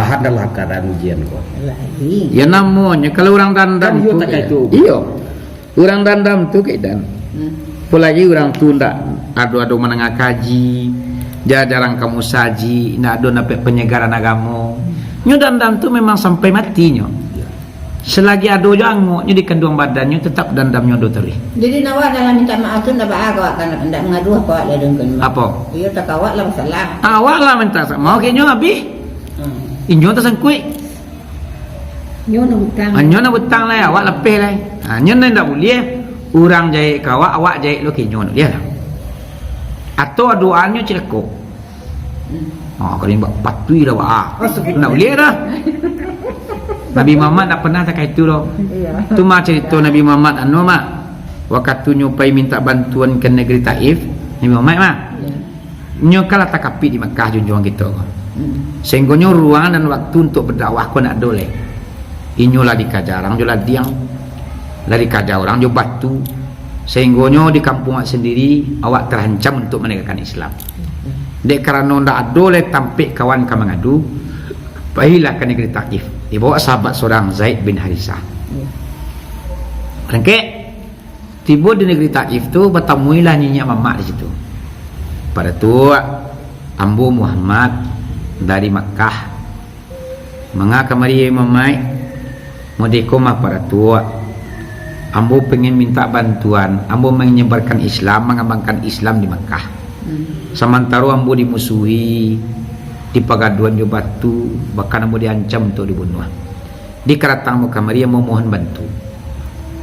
malahan dalam keadaan ujian kok. Lagi. Ya namanya kalau orang dandam Kan tu tak itu. iya. Orang dandam tu kedan. Apalagi orang tu ndak adu-adu menengah kaji, jarang kamu saji, ndak ada dapat penyegaran agama. Nyo dandam tu memang sampai matinya. Selagi ado jango nyo di kandung badannya tetap dandamnya do terus. Jadi nawak dalam minta maaf tu ndak awak kan ndak mengadu apa ledengkeun. Apa? Iya tak awak lah masalah. Awak lah minta mau ke nyo habis. Inyo tu sangkui. Nyo nak hutang. Nyo nak hutang lah awak lepeh lah. Nyo ndak boleh. Orang jahit ke awak jahit lo kinyo dia lah. Atau doanya celekok. Kalau ni buat patui dah awak. Nak boleh dah. Nabi Muhammad tak pernah tak itu loh. Tu mah cerita Nabi Muhammad anu mak. Waktu nyupai minta bantuan ke negeri Taif, Nabi Muhammad mah. Nyo kala takapi di Mekah junjungan kita. Sehingga nyo ruang dan waktu untuk berdakwah ko nak doleh. Inyo lah dikajarang jolah diang. Lari kaja orang jo batu sehinggonyo di kampung sendiri awak terancam untuk menegakkan Islam. Dek karena ndak adole tampik kawan ka mengadu pahilah ke negeri Taif dibawa sahabat seorang Zaid bin Harisah. Rengke tiba di negeri Taif tu bertemuilah nyinya mamak di situ. Pada tu Ambu Muhammad dari Makkah mengaka mari mamai modekoma pada tua Ambo pengen minta bantuan, Ambo menyebarkan Islam, mengembangkan Islam di Makkah. Sementara Ambo dimusuhi, di pagaduan jo batu, bahkan Ambo diancam untuk dibunuh. Di keratang muka Maria mau mohon bantu.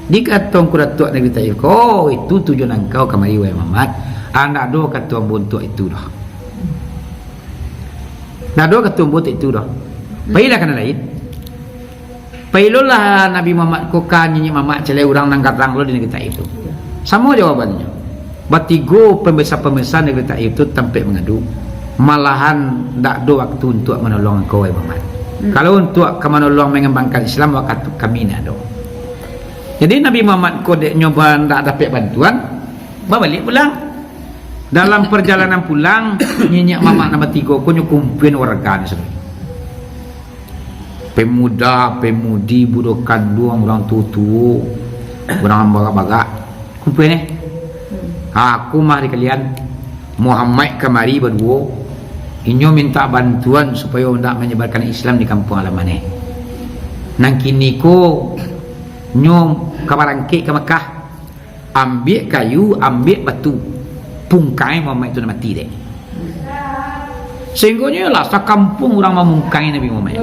Di katong kuratua negeri Taif, oh itu tujuan engkau kamari wahai Muhammad. Anak do kata Ambo untuk itu dah. Nak do kata Ambo untuk itu dah. Baiklah kana lain. Pailolah Nabi Muhammad kokan nyanyi Muhammad celai orang nangkat rang lo di negeri Taif itu. Sama jawabannya. Batigo pembesar-pembesar negeri Taif itu tampil mengadu. Malahan tak ada waktu untuk menolong kau Muhammad. Kalau untuk menolong mengembangkan Islam waktu kami nak do. Jadi Nabi Muhammad kodek nyoba tak dapat bantuan, balik pulang. Dalam perjalanan pulang nyanyi Muhammad nombor 3 ko nyukumpin warga ni semua. Pemuda, pemudi, budak kandung, orang tua, orang bagak-bagak. Kumpul ni. Aku mari kalian Muhammad kemari berdua. Inyo minta bantuan supaya hendak menyebarkan Islam di kampung halaman ni. Nang kini ko nyo kabarangke ke Mekah. Ambil kayu, ambil batu. Pungkai Muhammad itu mati dek. Sehingga lah sekampung orang memungkai Nabi Muhammad.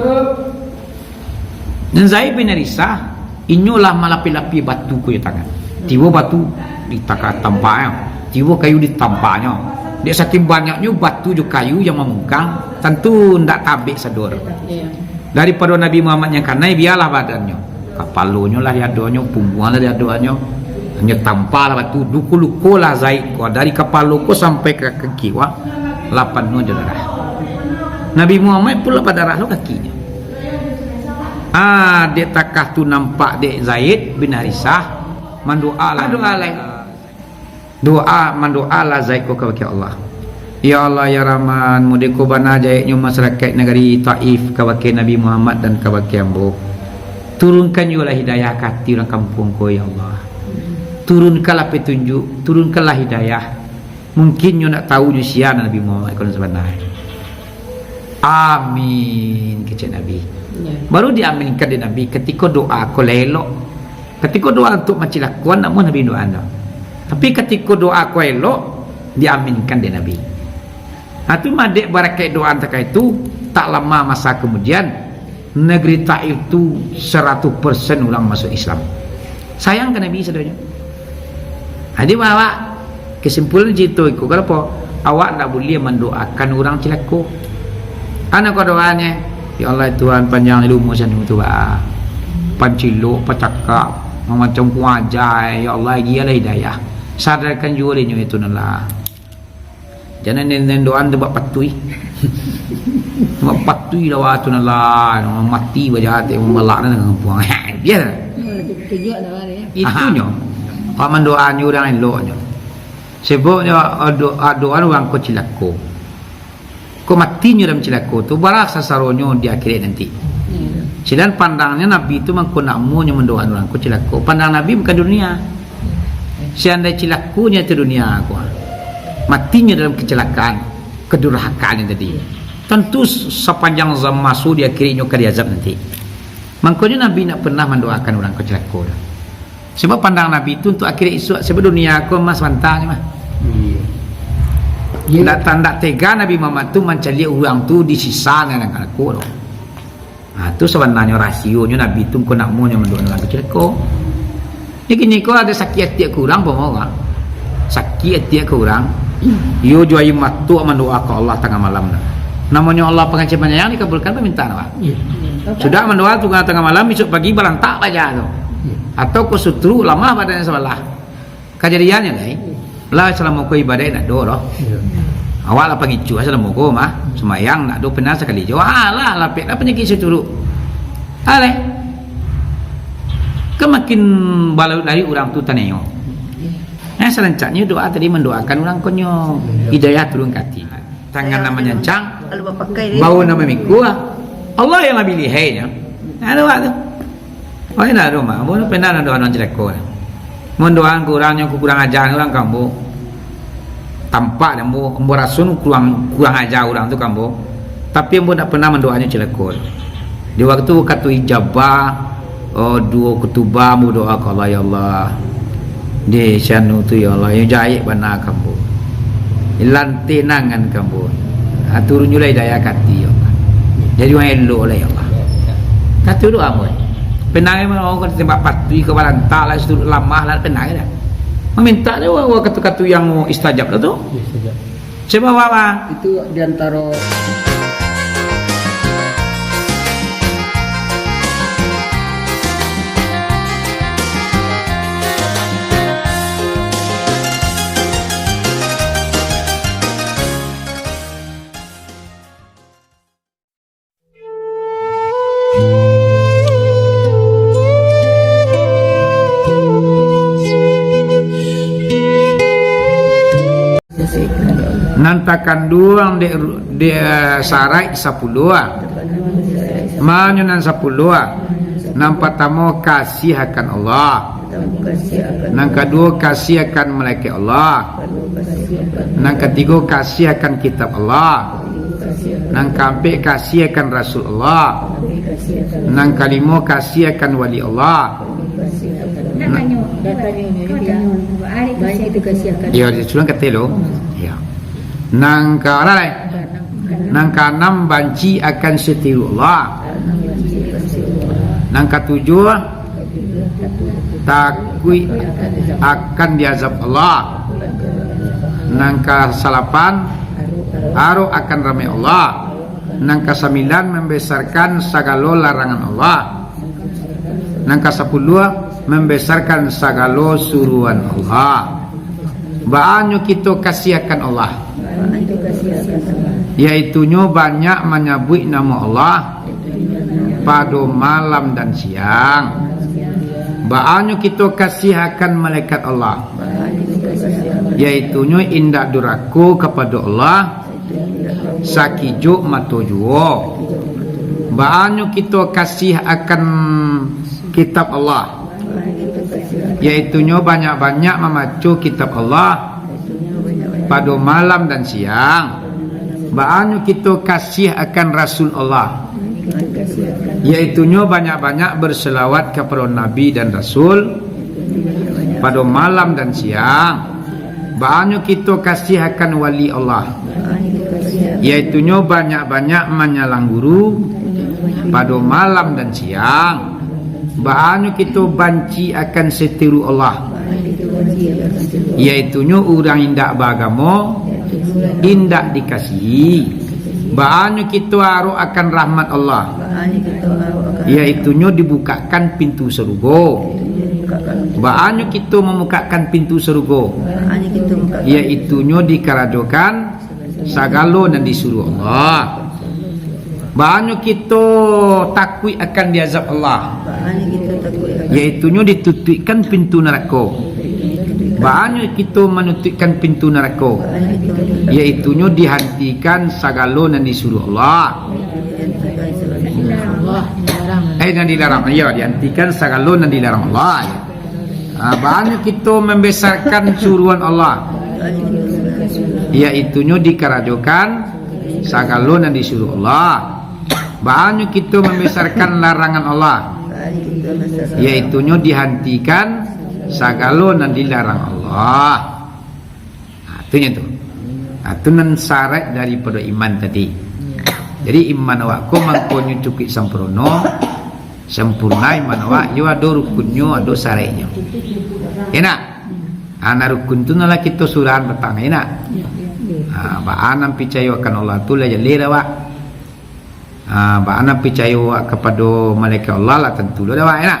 Dan Zaid bin Harisah inyolah malapi-lapi batu ku tangan. Tiba batu ditakar tampaknya, tiba kayu ditampaknya. Dia saking banyaknya batu juga kayu yang memungkang, tentu ndak tabik sador. Daripada Nabi Muhammad yang kanai biarlah badannya. Kepalanya lah diadonya, punggungnya lah diadonya. Hanya tampaklah batu luku-lukulah Zaid ko dari kepala ko sampai ke kaki wah 8 darah. Nabi Muhammad pula pada darah lo kakinya. Dek takah tu nampak dek Zaid bin Harisah mendoa lah mendoa lah Zaid ko kepada Allah. Ya Allah ya Rahman, mudeko bana jaiknya masyarakat negeri Taif kepada Nabi Muhammad dan kepada Ambo. Turunkan yulah hidayah hati orang kampung ko ya Allah. Turunkanlah petunjuk, turunkanlah hidayah. Mungkin you nak tahu siapa Nabi Muhammad kalau sebenarnya. Amin kecil Nabi. Baru diaminkan di Nabi ketika doa ko elok. Ketika doa untuk macilakuan namun Nabi doa anda. Tapi ketika doa ko elok diaminkan di Nabi. Itu madek barakai doa antara itu tak lama masa kemudian negeri Taif itu 100% orang masuk Islam. Sayang ke Nabi saudara. Jadi bawa kesimpulan cerita itu kenapa awak tak boleh mendoakan orang celaka. Anak kau doanya, ya Allah Tuhan panjang ilmu sanu tu ba. Panciluk, pacakap, macam kuajai, ya Allah gialah hidayah. Sadarkan juga dia itu nala. Jangan nenen doan tu buat patui. Buat patui lah waktu nala, mati wajah hati melak dengan puang. Biar. Tujuan dah ni. Itunya. Kalau mendoanya orang eloknya. Sebabnya doa orang kecil aku. Ko matinya dalam cilaka tu barak sasaronyo di akhirat nanti. Sedang pandangnya Nabi itu mangko nakmunya mendoakan orang ko cilaka. Pandang Nabi bukan dunia. Seandainya cilakunya itu dunia aku. Matinya dalam kecelakaan, kedurhakaan yang tadi. Tentu sepanjang zaman masuk dia akhirnya ke diazab nanti. Makanya Nabi nak pernah mendoakan orang ko cilaka. Sebab pandang Nabi itu untuk akhir esok sebab dunia aku mas pantang mah. Tak tanda tega Nabi Muhammad tu mencari orang tu disisa dengan aku. Nah, tu sebenarnya rasionya Nabi tu kau nak mau yang mendoakan orang kecil kau. Jadi ni kau ada sakit hati kurang apa? Sakit hati kurang. Yo jual matu mendoakan Allah tengah malam. Namanya Allah pengancam penyayang dikabulkan permintaan apa? Sudah mendoa tu tengah malam besok pagi berantak aja tu. Atau kau sutru lama badannya sebelah. Kejadiannya nih. Lah selama kau ibadah nak doa loh. Awak lah pengicu selama kau mah semayang nak doa pernah sekali je. Alah lapik lah penyakit sutru. Ale. Kemakin balau dari orang tu taneo. Selanjutnya doa tadi mendoakan orang konyo hidayah turun ke hati. Tangan namanya cang, bau nama miku. Allah yang lebih lihainya. Ada waktu. Oh ini ada rumah. Boleh pernah doa non jelek kau. Mendoakan kurang yang kurang ajar orang kamu. Tampak dan mu rasun kurang ajar orang tu kamu. Tapi mu tak pernah mendoanya jelek kau. Di waktu kata ijabah, dua ketubah mu doa ke Allah ya Allah. Di syanu tu ya Allah yang jahit benar kamu. Lantai nangan kamu. Turun julai daya kati ya Allah. Jadi orang elok lah ya Allah. Kata doa mu. Penang memang orang tembak pati ke balanta lah itu lamah lah penang dah. Meminta dia orang kata-kata yang istajab lah tu. Istajab. Coba apa? Itu diantara nantakan duang de sarai 10 manyunan 10 nang pertama kasih akan Allah, nang kedua kasih akan malaikat Allah, nang ketiga kasih akan kitab Allah, nang keempat kasih akan Rasul Allah, nang kelima kasih akan wali Allah. Ya, sudah kata lo. Ya. Nang karai, nang keenam banci akan setiru Allah. Nang ketujuh takwi akan diazab Allah. Nang ke-8 aro akan ramai Allah. Nang ke-9 membesarkan segala larangan Allah. Nang ke-10 membesarkan segala suruhan Allah. Banyak kita kasih akan Allah, yaitunya banyak menyebut nama Allah pada malam dan siang. Banyak kita kasih akan malaikat Allah, yaitunya indak duraku kepada Allah sakijuk matojuo. Banyak kita kasih akan kitab Allah, yaitunya banyak-banyak memacu kitab Allah pada malam dan siang. Banyak kita kasih akan Rasul Allah, yaitunya banyak-banyak berselawat kepada Nabi dan Rasul pada malam dan siang. Banyak kita kasih akan wali Allah, yaitunya banyak-banyak menyalang guru pada malam dan siang. Banyak kita banci akan setiru Allah, yaitunya orang indak beragama, indak dikasihi. Banyak kita haru akan rahmat Allah, yaitunya dibukakan pintu surga. Banyak kita membukakan pintu surga, yaitunya dikeradokan segala yang disuruh Allah. Banyak kita takut akan diazab Allah, yaitunya ditutupkan pintu neraka. Bahannya kita menutupkan pintu neraka, iaitunya dihentikan segala yang disuruh Allah. Allah dilarang. Yang dilarang, ya, dihentikan segala yang dilarang Allah. Bahannya kita membesarkan suruhan Allah, iaitunya dikerajokan segala yang disuruh Allah. Bahannya kita membesarkan larangan Allah, iaitunya dihentikan segala yang dilarang Allah. Itunya tu. Itu nan syarat daripada iman tadi. Jadi iman awak ko mangkonyo cukup sempurna iman awak, yo ada rukunnya, ada syaratnya. Enak. Ana rukun tu nala kita surahan pertama enak. Ba'anam percaya akan Allah tu lah jalira awak. Ba'anam percaya awak kepada malaikat Allah lah tentu lah awak enak.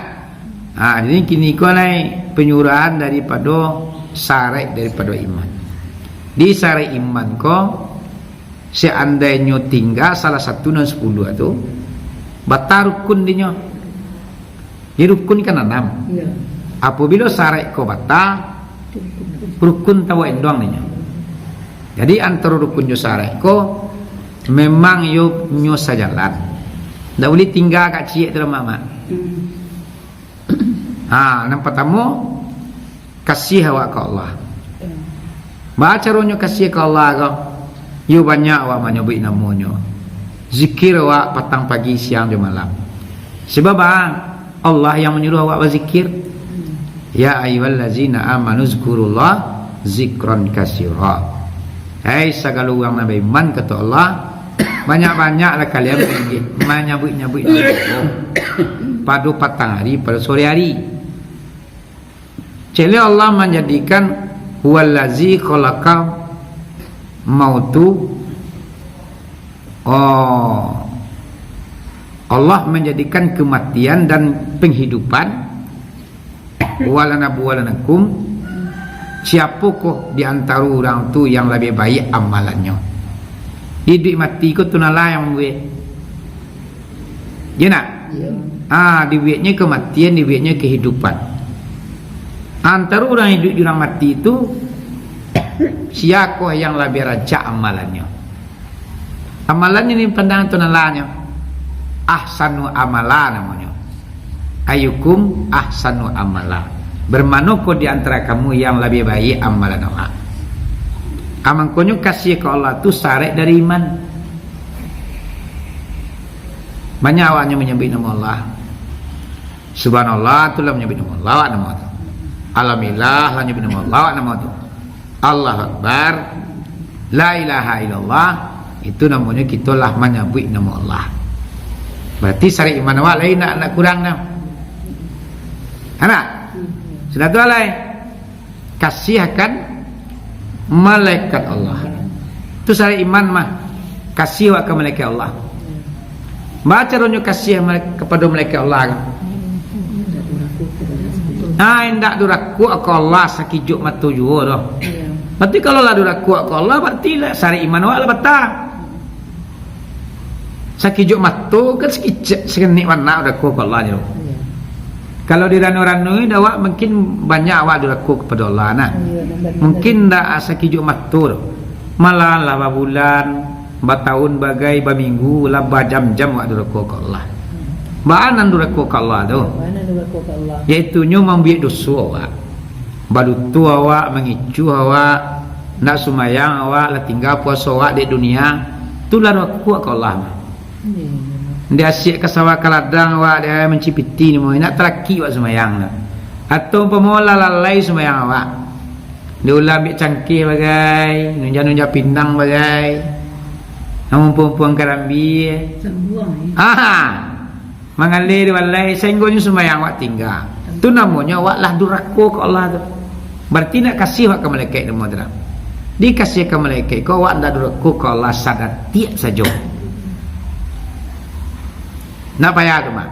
Jadi kini ko naik penyurahan daripada syarat daripada iman. Di syarat iman ko seandainya tinggal salah satu dan 10 itu batal rukun dinyo. Di rukun kan 6. Apabila syarat ko batal, rukun tawa endong dinyo. Jadi antara rukun jo syarat ko memang yo nyo sajalan. Ndak boleh tinggal kat ciek dalam mama. Yang pertama kasih awak ke Allah. Baca ronyo kasih ke Allah ko. Yo banyak awak menyebut namanya. Zikir awak petang pagi siang dan malam. Sebab Allah yang menyuruh awak berzikir. Ya ayyuhallazina amanu zkurullah zikran katsira. Hai segala orang yang beriman kata Allah, banyak-banyaklah kalian menyebut-nyebut Allah pada petang hari, pada sore hari. Jadi Allah menjadikan huwallazi khalaqa mautu. Allah menjadikan kematian dan penghidupan. Walanakum, siapakah di antara orang tu yang lebih baik amalannya? Hidup mati ko tunala yang buat. Ya nak? Dibuatnya kematian, dibuatnya kehidupan. Antara orang hidup dan orang mati itu siapa yang lebih raja amalannya? Amalannya ni pandang tunalanya. Ahsanu amala namanya. Ayukum ahsanu amala. Bermanakah di antara kamu yang lebih baik amalan awak? Amangkonyo kasih ke Allah tu syarat dari iman. Banyak awaknya menyebut nama Allah. Subhanallah tu lah menyebut nama Allah, nama tu. Alhamdulillah lah menyebut nama Allah, nama tu. Allah Akbar, la ilaha illallah, itu namanya kita lah menyebut nama Allah. Berarti syarat iman awak lain nak kurang dah. Anak, sudah tu lain. Kasihkan malaikat Allah. Itu syarat iman mah. Kasih awak ke malaikat Allah. Baca ronyo kasih kepada malaikat Allah kan. Hendak duraku ke Allah sakijuk matu jua dah. Berarti kalau lah duraku ke Allah berarti lah syarat iman awak lah batal. Sakijuk matu kan sekenik warna duraku ke Allah je. Kalau di ranu-ranu ini awak mungkin banyak awak duraku kepada Allah nah. Mungkin dah sakijuk matu malah lama bulan, bertahun bagai berminggu lah berjam-jam awak duraku ke Allah. Baanan duraku ke Allah tu. Iaitu nyo membuat dosa awak. Badutu awak, mengicu awak, nak sumayang awak, lah tinggal puasa awak di dunia. Itulah duraku ke Allah. Dia asyik ke sawah ke ladang awak, dia mencipiti ni mau nak teraki awak sumayang lah. Atau pemola lalai sumayang awak. Dia ulah ambil cangkih bagai, nunja-nunja pinang bagai. Namun puang-puang karambi. Mengalir walai sehingga sumayang awak tinggal. Tu namanya awak lah duraku ke Allah tu. Berarti nak kasih awak ke malaikat tu modern. Dikasih ke malaikat kau awak ndak duraku ke Allah sadar tiap saja. Nak payah tu mak?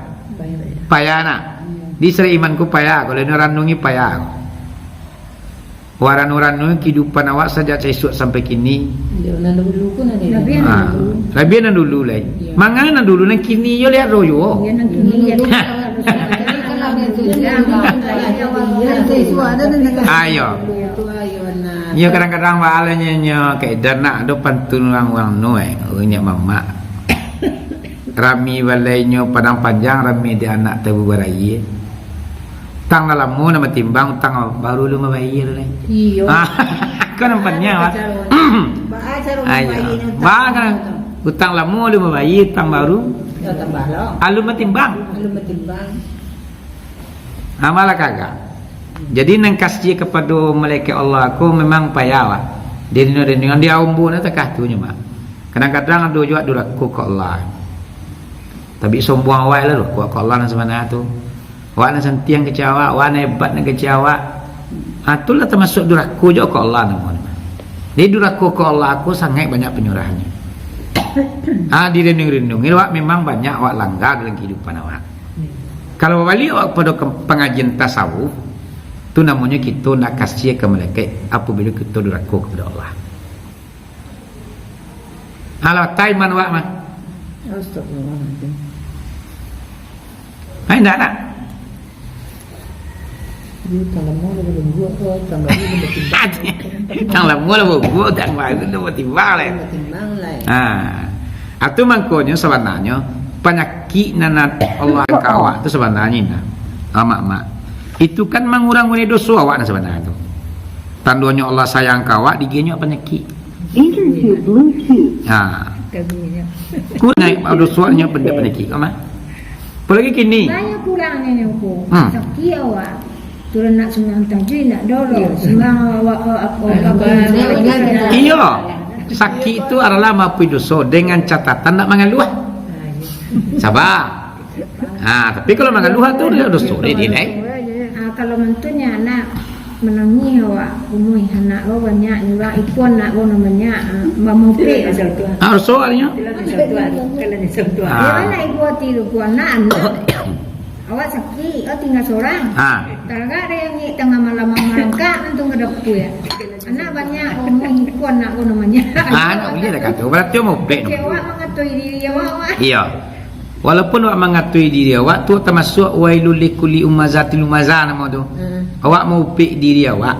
Payah nak. Di seri imanku payah. Kalau ni ranungi payah. Waran-waran kehidupan awak saja esok sampai kini. Lebih nan dulu lagi. Mangana dulu nan kini yo lihat royo. Ayo. Nyo kadang-kadang walanya nyo kaedan nak do pantun orang noe, nya mama. Rami walainya padang panjang rami di anak tabu barai. Tang lalamu nama timbang tang baru lu mabayir le. Iyo. Kau nampaknya wat. Ayo. Bang utang lamu lu mabayir tang baru. Ya tambah lo. Alu matimbang. Lu metimbang. Amalah kagak. Jadi nang kasih kepada malaikat Allah aku memang payawa. Dengan dia umbu na takah tu nya mak. Kadang-kadang ada juga duraku ke Allah. Tapi sombong awak lah ku ke Allah nang semana tu. Awak nang sentiang kecewa, awak nang hebat nang kecewa. Itulah termasuk duraku juga ke Allah namun. Jadi duraku ke Allah aku sangat banyak penyurahnya. Dirindung-rindungi awak memang banyak awak langgar dalam kehidupan awak. Kalau balik awak pada pengajian tasawuf, tu namanya kita nak kasih ke malaikat apabila kita duraku kepada Allah. Kalau taiman awak mah. Astagfirullahaladzim. Hai nak nak. Tang lemu lu belum buat tu, tang baru lu metimbang. Tang lemu lu buat tang baru lu metimbang le. Metimbang lah. Atu mangkonya sebenarnya penyakit nanat Allah kawak itu sebenarnya mak itu kan mengurangi dosa awak sebenarnya itu tandanya Allah sayang kawak diginya penyakit ku naik dosa-nya penyakit kau mah apalagi kini banyak kurangnya nyoko sakit awak turun nak semang tajwid nak dolo semang awak iya sakit itu adalah maafin dosa dengan catatan nak mengeluh. Sabar. Tapi kalau mengeluh tu dia dosa dia. Kalau mentunya nak menangi awak umui anak awak banyak juga ikon nak awak namanya mamupe Harus soalnya. Dia mana ibu tiru ku anak awak sakit, awak tinggal seorang. Talaga ada yang tengah malam merangkak antung kedapku ya. Anak banyak umui ikon nak awak namanya. Anak dia dah kata berarti mau plek. Awak mengatui diri awak. Iya. Walaupun awak mengatui diri awak tu termasuk wailul likulli umazatil umazah nama tu. Awak mau upik diri awak.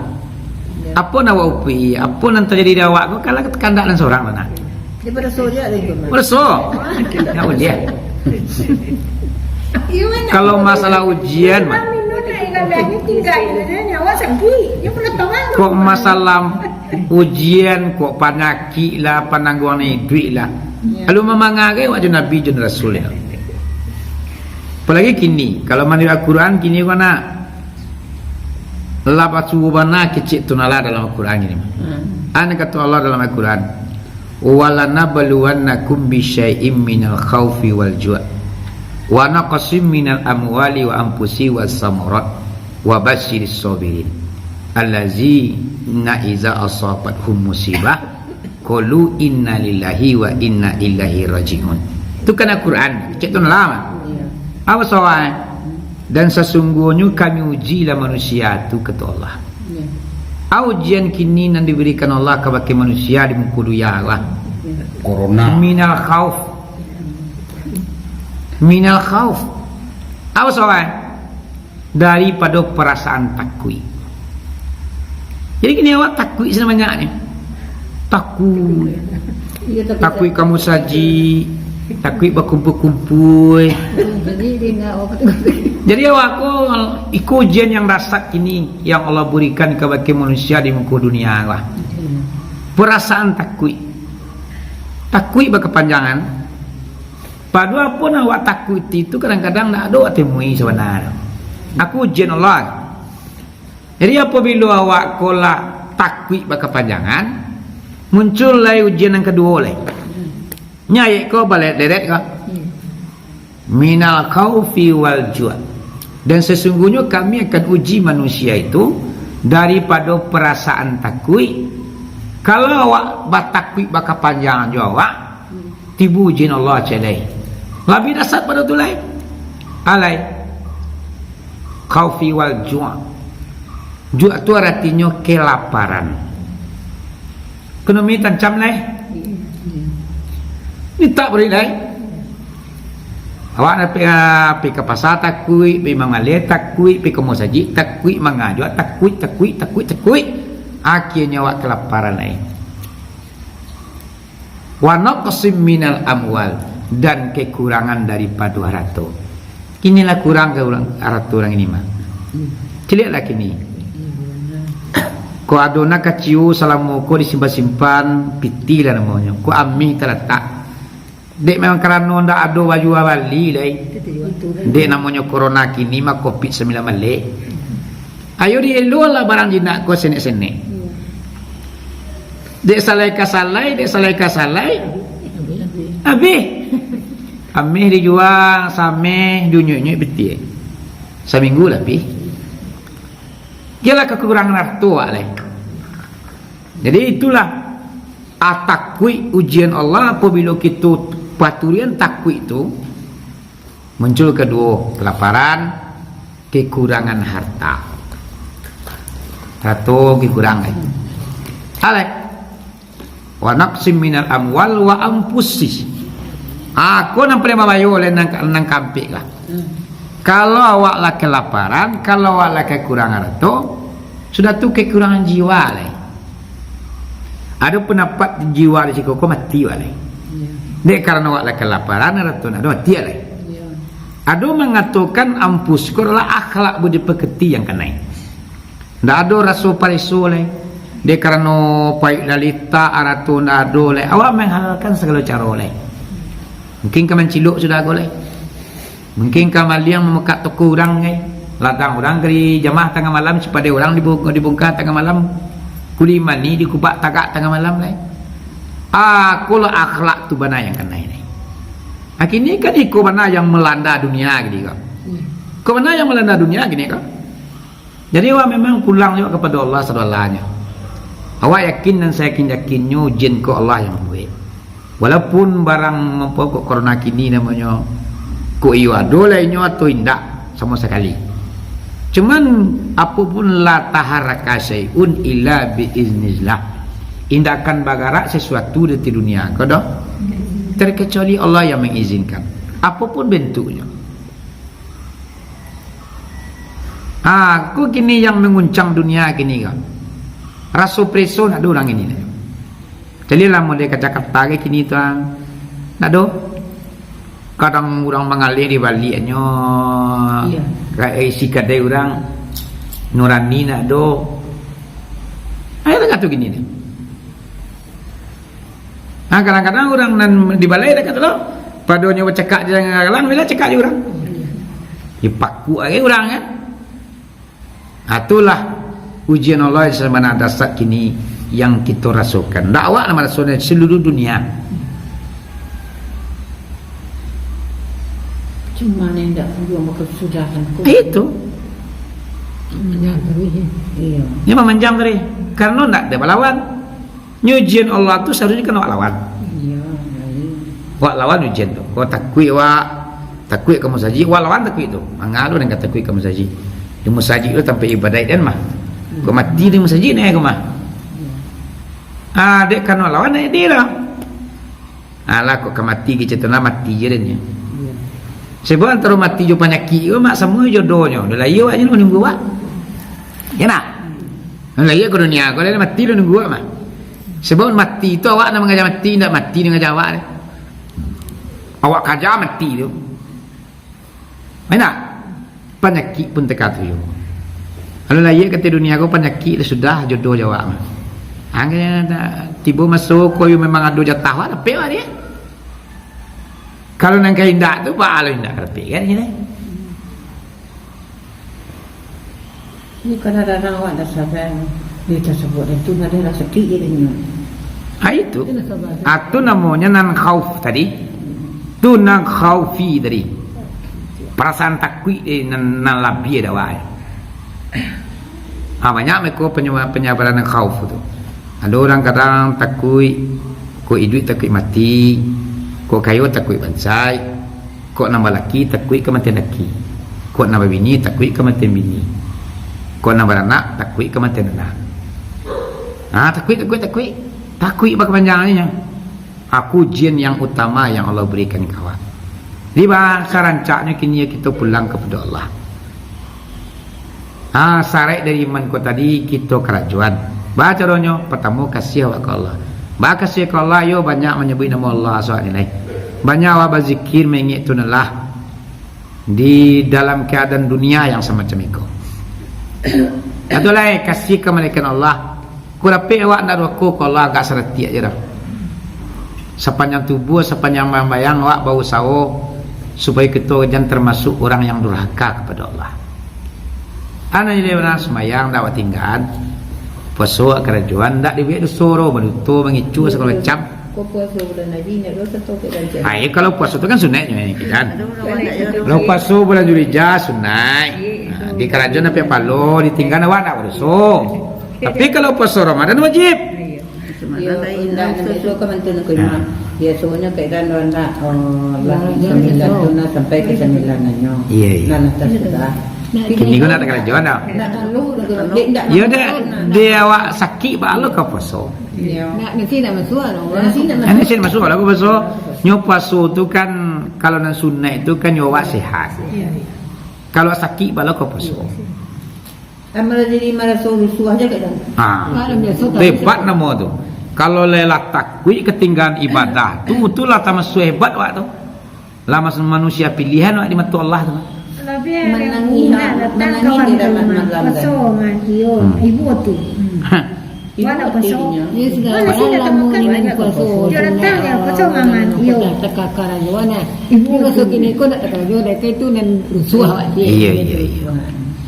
Apa nak awak upik? Apa yang terjadi di awak kau kalau kekandak dan seorang mana? Dia berdosa dia lagi mah. Berdosa. Nak ujian. Kalau masalah ujian mah. Kok masalah ujian kok penyakit lah penangguhan duit lah. Kalau memangagai wajah Nabi dan Rasul ya. Apalagi kini kalau mandi Al-Quran kini mana lapat subana kecil tunala dalam Al-Quran ini. Ana kata Allah dalam Al-Quran, "Walanabluwannakum bisyai'im minal khaufi wal ju', wa naqsim minal amwali wa anfusi was samarat, wa basyiris sabirin, allazina iza asabathum musibah qalu inna lillahi wa inna ilaihi raji'un." Itu kan Al-Quran, cek tunala. Apa soal? Dan sesungguhnya kami ujilah manusia itu kata Allah. Ujian kini yang diberikan Allah kepada manusia di muka dunia Allah. Corona. Minal khauf. Apa soal? Daripada perasaan takut. Jadi kini awak takut sebenarnya ni. Takut kamu saji. Takut berkumpul-kumpul. Jadi awakku ikut ujian yang rasak ini yang Allah berikan kepada manusia di muka dunia lah. Perasaan takut berkepanjangan. Padahal pun awak takut itu kadang-kadang tak ada temui sebenarnya. Aku ujian Allah. Jadi apabila awak kolak takut berkepanjangan, muncullah ujian yang kedua oleh. Nyai kau balik deret kau. Minal khaufi wal ju'. Dan sesungguhnya kami akan uji manusia itu daripada perasaan takut. Kalau awak bertakut bakal panjang juga awak, tibu ujian Allah celai. Lebih dasar pada tu lain. Alai khaufi wal ju'. Ju' tu artinya kelaparan. Ekonomi tancam lain. Ini tak boleh lain. Awak nak pergi ke pasar takui, pergi mengalir takui, pergi ke masjid takui, mengajar takui. Akhirnya awak kelaparan lain. Wa naqsim minal amwal, dan kekurangan daripada harta. Kinilah kurang ke harta orang ini mah. Lihatlah kini. Ko adona kaciu salamu ko disimpan piti lah namanya. Ko ammi terletak. Dek memang kerana ndak ada baju awali lai. Dek namanya corona kini mah COVID-19 balik. Ayo dielu lah barang jinak ko senek-senek. Dek salai ka salai. Habis. Amih dijual sameh dunyuk-nyuk betul. Seminggu lebih. Ialah kekurangan harta lai. Jadi itulah takwi ujian Allah apabila kita paturian takwi itu muncul kedua kelaparan, kekurangan harta. Satu kekurangan. Alek. Wa naqsim minal amwal wa anfusi. Aku nampak mabayo oleh nang kampik lah. Kalau awak lah kelaparan, kalau awak lah kekurangan harta, sudah tu kekurangan jiwa lah. Ada pendapat jiwa di siku kau mati lah. Dek karena awak lah kelaparan, harta ada mati lah. Ada mengatakan ampus kau adalah akhlak budi pekerti yang kena. Tidak ada rasa parisu lah. Dek karena baik lalita harta tidak ada lah. Awak menghalalkan segala cara lah. Mungkin kau menciluk sudah kau lah. Mungkin kamaliang memekat toko orang ngai, ladang orang keri jamaah tengah malam supaya orang dibongkar tengah malam, kuli mani dikupak tagak tengah malam lai. Kalau akhlak tu bana yang kena ini. Akhirnya kan iko bana yang melanda dunia gini kan. Ko bana yang melanda dunia gini kan. Jadi awak memang pulang juga kepada Allah sedalanya. Awak yakin dan saya yakinnya jin ko Allah yang buat. Walaupun barang mempokok corona kini namanya ko iyo ado lainnya atau indak sama sekali. Cuman apapun la taharaka syai'un illa biiznillah. Indakan bagarak sesuatu di dunia kodoh terkecuali Allah yang mengizinkan. Apapun bentuknya. Aku kini yang menguncang dunia kini kan. Rasu preso nak ada orang ini. Jadi lah model ke Jakarta kini tu nak ada. Kadang orang mengalir di baliknya, kayak isi kadai orang nurani nak do. Ayo tak tu gini ni. Kadang-kadang orang nan di balai dah kata lo, padonya bercakap jangan galang, bila cakap je orang. Dipaku lagi orang kan. Itulah ujian Allah sebenarnya dasar kini yang kita rasakan. Dakwah nama rasulnya seluruh dunia. Cuma nendak juga kesudahan. Itu. Iya. Ini memanjang tadi. Karena tidak ada lawan. Ujian Allah tu seharusnya kena lawan. Iya. Wak lawan ujian tu. Kau takui kamu saji. Wak lawan takui tu. Mengalu dengan takui kamu saji. Di masjid tu tanpa ibadat dan mah. Kau mati di masjid ni kau mah. Dek kena lawan dia lah. Alah kau mati kita tu nak mati je dia. Sebab antara mati jo penyakit ke mak semua jodohnya. Dah layu aja nak nunggu wak. Ya nak. Layu ke dunia kau dah mati dah nunggu wak mah. Sebab mati tu awak nak mengajar mati ndak mati dengan jawab ni. Awak kerja mati tu. Mana? Penyakit pun teka tu yo. Kalau layu kata dunia kau penyakit dah sudah jodoh jawab mah. Angin tiba masuk kau memang ada jatah wak tapi lah dia. Kalau nang indak tu pak alu indak kerti kan ini. Ini kadang-kadang awak dah sampai dia tersebut itu ada rasa kirinya. Itu. Itu namanya nan khauf tadi. Tu nan khaufi tadi. Perasaan takwi nan labi ada wae. Banyak mereka penyabaran nan khauf tu. Ada orang kadang takwi ko hidup takwi mati. Kok kayu takui bansai, kok nama laki takui kematian laki, kok nama bini takui kematian bini, kok nama anak takui kematian anak. Takui apa kepanjangannya? Aku ujian yang utama yang Allah berikan kawan. Di bahasa rancaknya kini kita pulang kepada Allah. Syarat dari iman ko tadi kita kerajuan. Baca doanya pertama kasih awak ke Allah. Ba kasih ke Allah yo banyak menyebut nama Allah soal ini. Banyak awak berzikir mengingat tunlah di dalam keadaan dunia yang semacam itu. Itulah kasih kemalikan Allah. Kurapi awak nak rokok ke Allah agak sereti aja dah. Sepanjang tubuh, sepanjang bayang awak bau sawo supaya kita jangan termasuk orang yang durhaka kepada Allah. Anak jadi benar semayang dapat tinggal puasa kerajuan tak dibuat disuruh menutup mengicu segala macam. Kau puasa bulan Haji nak dosa tu kerajaan. Kalau puasa tu kan sunatnya ni kan. Kalau puasa bulan Zulhijjah sunat. Di kerajaan apa palo ditinggal awak tak berdosa. Tapi kalau puasa Ramadan wajib. Ya, nak itu kementerian kelima. Biasanya keadaan orang nak sembilan tuna sampai ke sembilanannya. Iya. Nah, sudah. Kini kau nak kerajaan tak? Ya dah, dia awak sakit balu kau puasa. Nak nasi nak masuk lah. Nasi nak masuk kalau kau puasa. Nyo puasa tu kan kalau nan sunat itu kan nyo awak sehat. Kalau sakit balu kau puasa. Amal jadi merasa rusuh aja kadang. Hebat nama tu. Kalau lelah takwi ketinggalan ibadah tu itulah termasuk hebat awak tu. Lama manusia pilihan awak di mata Allah tu. Menangis di dalam malam ibu tu. Mana pasal? Dia segala lama ni pasal. Dia datang ya pasal maman iyo. Tekak karajuan ibu masuk ini kau nak karajuan dekat itu nan rusuh awak dia. Iya.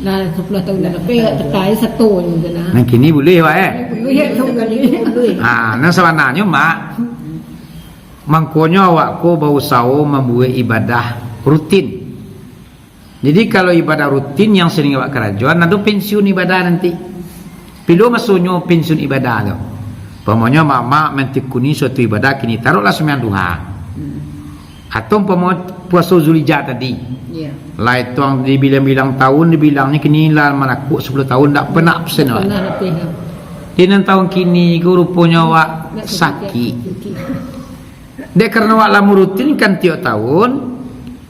Nah 10 tahun dah lebih terkai satu je nah. Nah kini boleh awak Boleh boleh. Nah sebenarnya mak mangkonya awak ko bau sawo membuat ibadah rutin. Jadi kalau ibadah rutin yang sering awak kerajuan, nanti pensiun ibadah nanti. Pilu masuknya pensiun ibadah tu. Pemanya mama mentekuni suatu ibadah kini taruhlah sembahyang duha. Atau pemanya puasa Zulhijjah tadi. Ya. Lah itu yang dibilang-bilang tahun dibilangnya kini lah manaku 10 tahun tak pernah absen awak. Pernah lebih. Di tahun kini ku rupanya awak sakit. Dia karena awak lama rutin kan tiap tahun.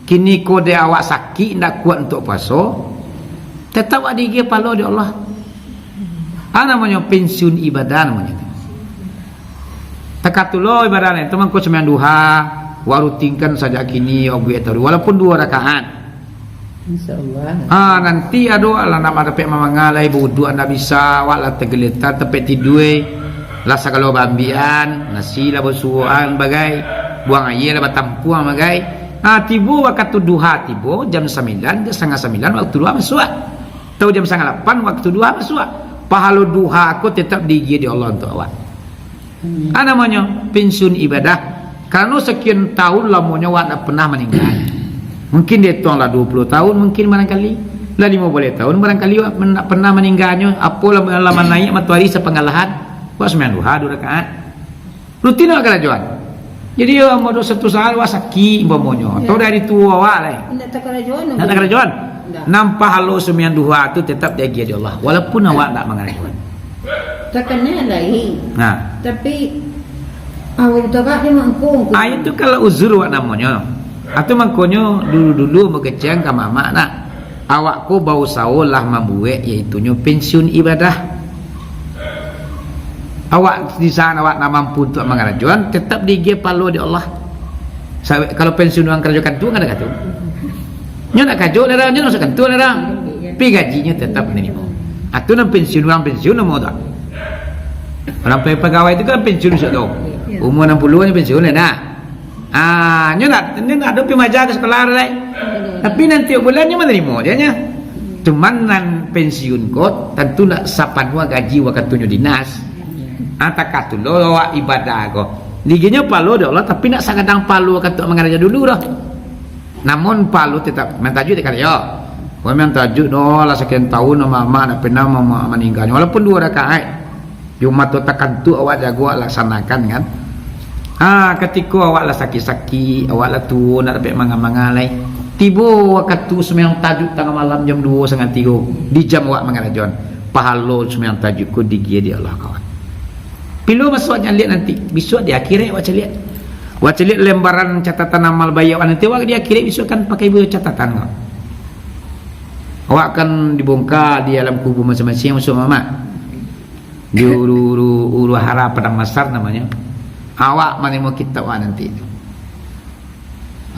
Kini kode awak sakit tak kuat untuk puasa, tetap awak digigit pala di Allah. Namanya pensiun ibadah namanya. Tekatulo ibadah lain teman kau sembahyang duha, warutinkan saja kini walaupun 2 rakaat. Insyaallah. Nanti ada lah nak ada pek mamangalai wudu anda bisa awak lah tergeletar tempat tidur. Lah segala bambian, nasi lah bersuan bagai, buang air lah batampuang bagai. Tiba waktu duha tiba jam 9 ke setengah 9 waktu duha masuk. Tahu jam setengah 8 waktu duha masuk. Pahala duha aku tetap digigit di Allah untuk awak. Namanya pensiun ibadah. Karena sekian tahun lamanya awak tak pernah meninggal. Mungkin dia tuanglah 20 tahun mungkin barangkali. Lah 50 tahun barangkali awak tak pernah meninggalnya. Apa lama naik matahari sepengalahan. Awak sembahyang duha 2 rakaat. Rutin awak kerajuan. Jadi mau satu saat awak sakit umpamanya atau dari tua awak lah. Nak kerajuan. Nak kerajuan. Nampak halu sembahyang duha tu tetap dia di Allah walaupun awak tak mengerajuan. Takkannya lagi. Nah, tapi awak tak dia mangkung. Itu kalau uzur awak namanya. Atau mangkonyo dulu-dulu berkeceng ke mama nak. Awakku bau sawo lah membuat iaitu pensiun ibadah. Awak di sana awak nak mampu untuk mengerajuan tetap digigit palu di Allah. Kalau pensiun orang kerajuan tu kan ada kata. Nyo nak kajo lerang nyo nak kantu lerang. Pi gajinya tetap menerima. Atu nak pensiun nama tak. Orang pegawai itu kan pensiun sudah. Umur 60 ni pensiun lah. Nyo nak ada pi majak ke sekolah lah. Tapi nanti bulannya menerima dia nya. Cuman nan pensiun kot tentu nak sapanwa gaji waktu nyo dinas. Takatu lo awak ibadah ko. Liginya palu dia Allah tapi nak sangadang palu kata mengaraja dulu dah. Namun palu tetap mentajuk dekat dia. Kau mentajuk no lah sekian tahun mama nak pernah mama meninggalnya walaupun 2 rakaat. Jumat tu takkan tu awak jago laksanakan kan. Ketika awak lah sakit-sakit, awak lah tu nak dapat mangal-mangalai. Tiba waktu sembahyang tajuk tengah malam jam 2:30 di jam awak mengarajuan. Pahala sembahyang tajukku digigit di Allah kawan. Pilu masuknya lihat nanti besok di akhirat awak lihat Wak celik lembaran catatan amal bayi awak nanti awak dia kirim isu kan pakai buku catatan kau. Awak kan dibongkar di alam kubur masing-masing musuh mama. Di uru hara padang masar namanya. Awak mana mau kitab awak nanti.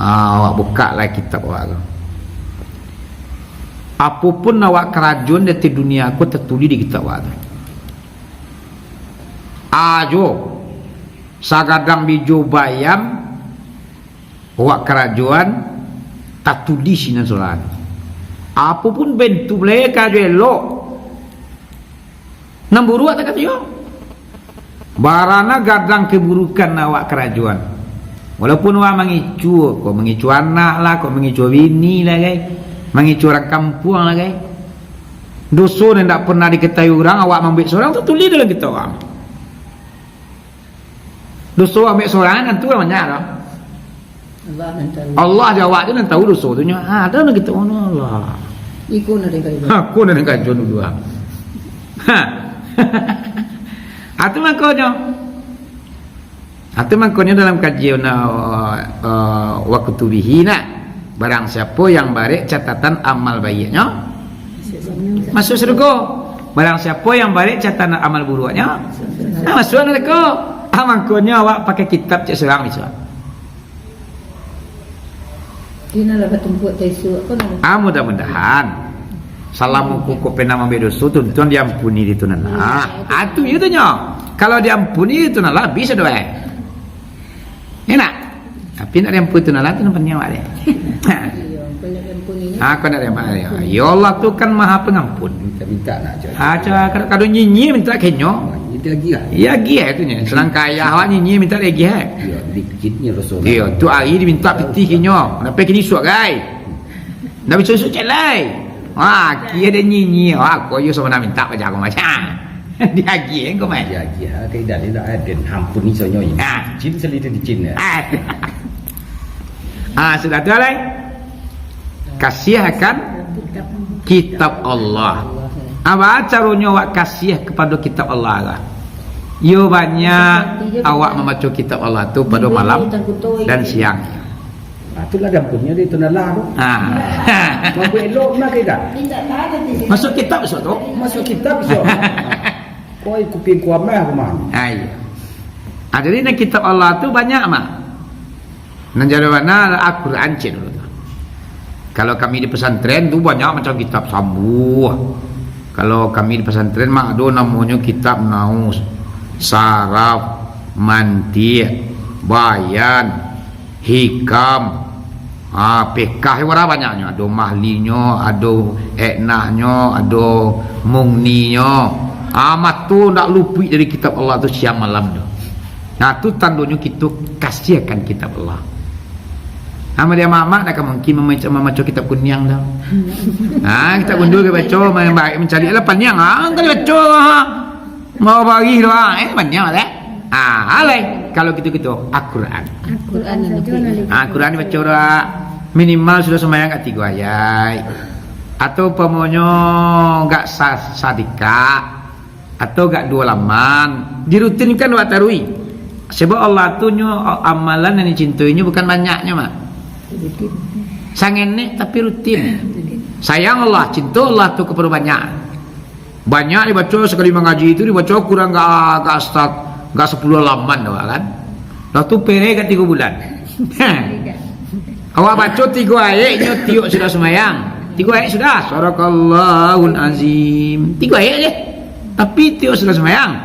Awak buka lah kitab awak. Apapun awak kerajaan di dunia aku tertulis di kitab awak. Ajo sagadang bijo bayam awak kerajaan tak tulis nan solat. Apapun bentuk mereka elok. Namburu tak kata yo. Barana gadang keburukan awak kerajaan. Walaupun awak mengicu, kau mengicu anak lah, kau mengicu bini lah guys. Mengicu orang kampung lah guys. Dosa yang tak pernah diketahui orang, awak ambil seorang tu tulis dalam kitab orang. Dosa ambil seorang kan tu namanya lah. Allah jawab dia nak tahu dosa tu nya. Ada nak kita Allah. Iku nak dengar. Aku nak dengar dulu ah. Atu makanya dalam kajian waktu bihi nak barang siapa yang barik catatan amal baiknya masuk surga. Barang siapa yang barik catatan amal buruknya masuk neraka. Makanya awak pakai kitab cak serang bisa. Dina lah betumpuk taisu apa nama? Mudah-mudahan salamu kuku pena membedosu tuan diampuni itu nana. Atu itu nya. Kalau diampuni itu nana bisa doa. Enak. Tapi nak diampuni itu nana tu nampaknya awak deh. Aku nak diampuni. Ya Allah tu kan Maha Pengampun. Minta nak aja kado nyinyi minta kenyo. Itu lagi lah. Ya giah tu nya. Senang kaya awak nyinyi minta lagi Ya, dikitnya Rasul. Dia tu hari diminta peti kenyo. Kenapa kini suak gai? Nak besok celai. Kia dia nyinyi. Aku yo sama nak minta baca aku macam. Dia giah kau mai. Ya, kaidah dia nak ada hampuni sonyo ini. Jin selita di Cina. Sudah tu lah. Kasihkan kitab Allah. Apa caranya awak kasih kepada kitab Allah lah? Yo banyak awak membaca kitab Allah tu pada malam dan siang. Itulah dampunnya dia tu nalah tu. Mampu elok nak kaidah. Masuk kitab besok tu. Masuk kitab besok. Koi kuping kuamah kemana? Jadi nak kitab Allah tu banyak mah. Nan jadi mana Al-Quran cik dulu. Kalau kami di pesantren tu banyak macam kitab sambuh. Kalau kami di pesantren mah ada namanya kitab naus, saraf, manti, bayan, hikam, pekah wara banyaknya. Ada mahlinya, ada eknahnya, ada mungninya. Amat tu nak lupi dari kitab Allah tu siang malam tu. Nah tu tandanya kita kasihkan kitab Allah. Ama dia mama nak mungkin membaca kitab kunyang dah. Kitab gundul ke baca mencari lah panjang kali baca. Mau bagi doa panjang dah. Alai kalau gitu Al-Quran. Al-Quran dibaca dah minimal sudah sembahyang 3 ayat. Atau pamonyo enggak sadika atau enggak 2 laman dirutinkan buat tarui. Sebab Allah tu nyo amalan yang dicintainya bukan banyaknya mak. Sangenek tapi rutin. Sayang Allah, cinta Allah tu kepada banyak. Banyak dibaca sekali mengaji itu dibaca kurang enggak 10 laman doa kan. Lalu tu pere ke 3 bulan. Awak baca 3 ayatnya tiuk sudah semayang. 3 ayat sudah. Sadaqallahul azim. 3 ayat je. Tapi tiuk sudah semayang.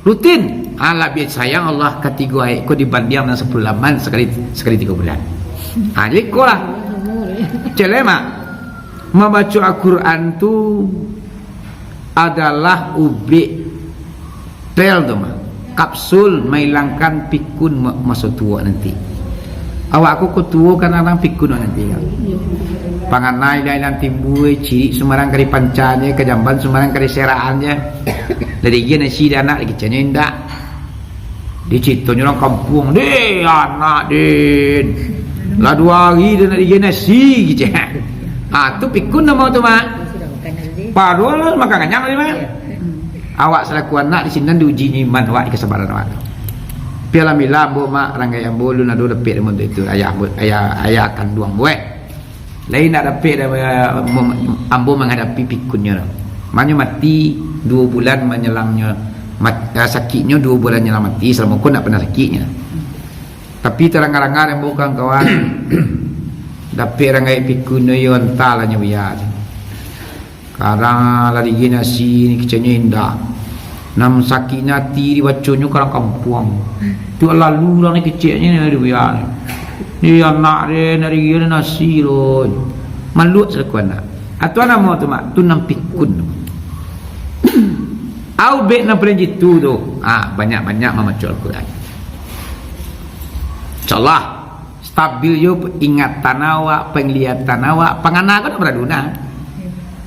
Rutin. Allah biar sayang Allah ke 3 ayat kau dibanding dengan 10 laman sekali 3 bulan. Jadi kau lah. Celema membaca Al-Quran tu adalah ubi pel tu mah. Kapsul menghilangkan pikun masa tua nanti. Awak aku tua kan orang pikun nanti kan. Panganai dan timbul ciri Semarang kari pancanya, Kejamban Semarang kari seraannya. Dari dia nasi dia anak lagi canya indak. Dicitonya orang kampung, deh anak din. Lah 2 hari dia nak dia nasi gitu. Tu pikun nama tu mak. Padahal makan kenyang ni mak. Awak selaku anak di sini diuji iman awak kesabaran awak. Piala mila ambo mak rangai ambo lu nado dapet mon itu ayah kandung buat. Lain nak dapet ambo menghadapi pikunnya. Manyo mati 2 bulan menyelangnya sakitnya 2 bulan nyelang mati selama kau nak pernah sakitnya. Tapi terang-terangan ambo kawan dapet rangai pikunnya yo antalanya biar. Karang lari nasi ni kecanya indah. Nam sakitnya ti dibaconyo karang kampung. Tu lalu lah ni kecilnya ni dia. Ni anak dia dari dia nasi loh. Malu sekuan nak. Atau nama tu mak tu nam pikun. Au bet na perenjit tu tu. Banyak-banyak membaca Al-Quran. InsyaAllah stabil yo ingatan awak, penglihatan awak, pangana kau nak beraduna.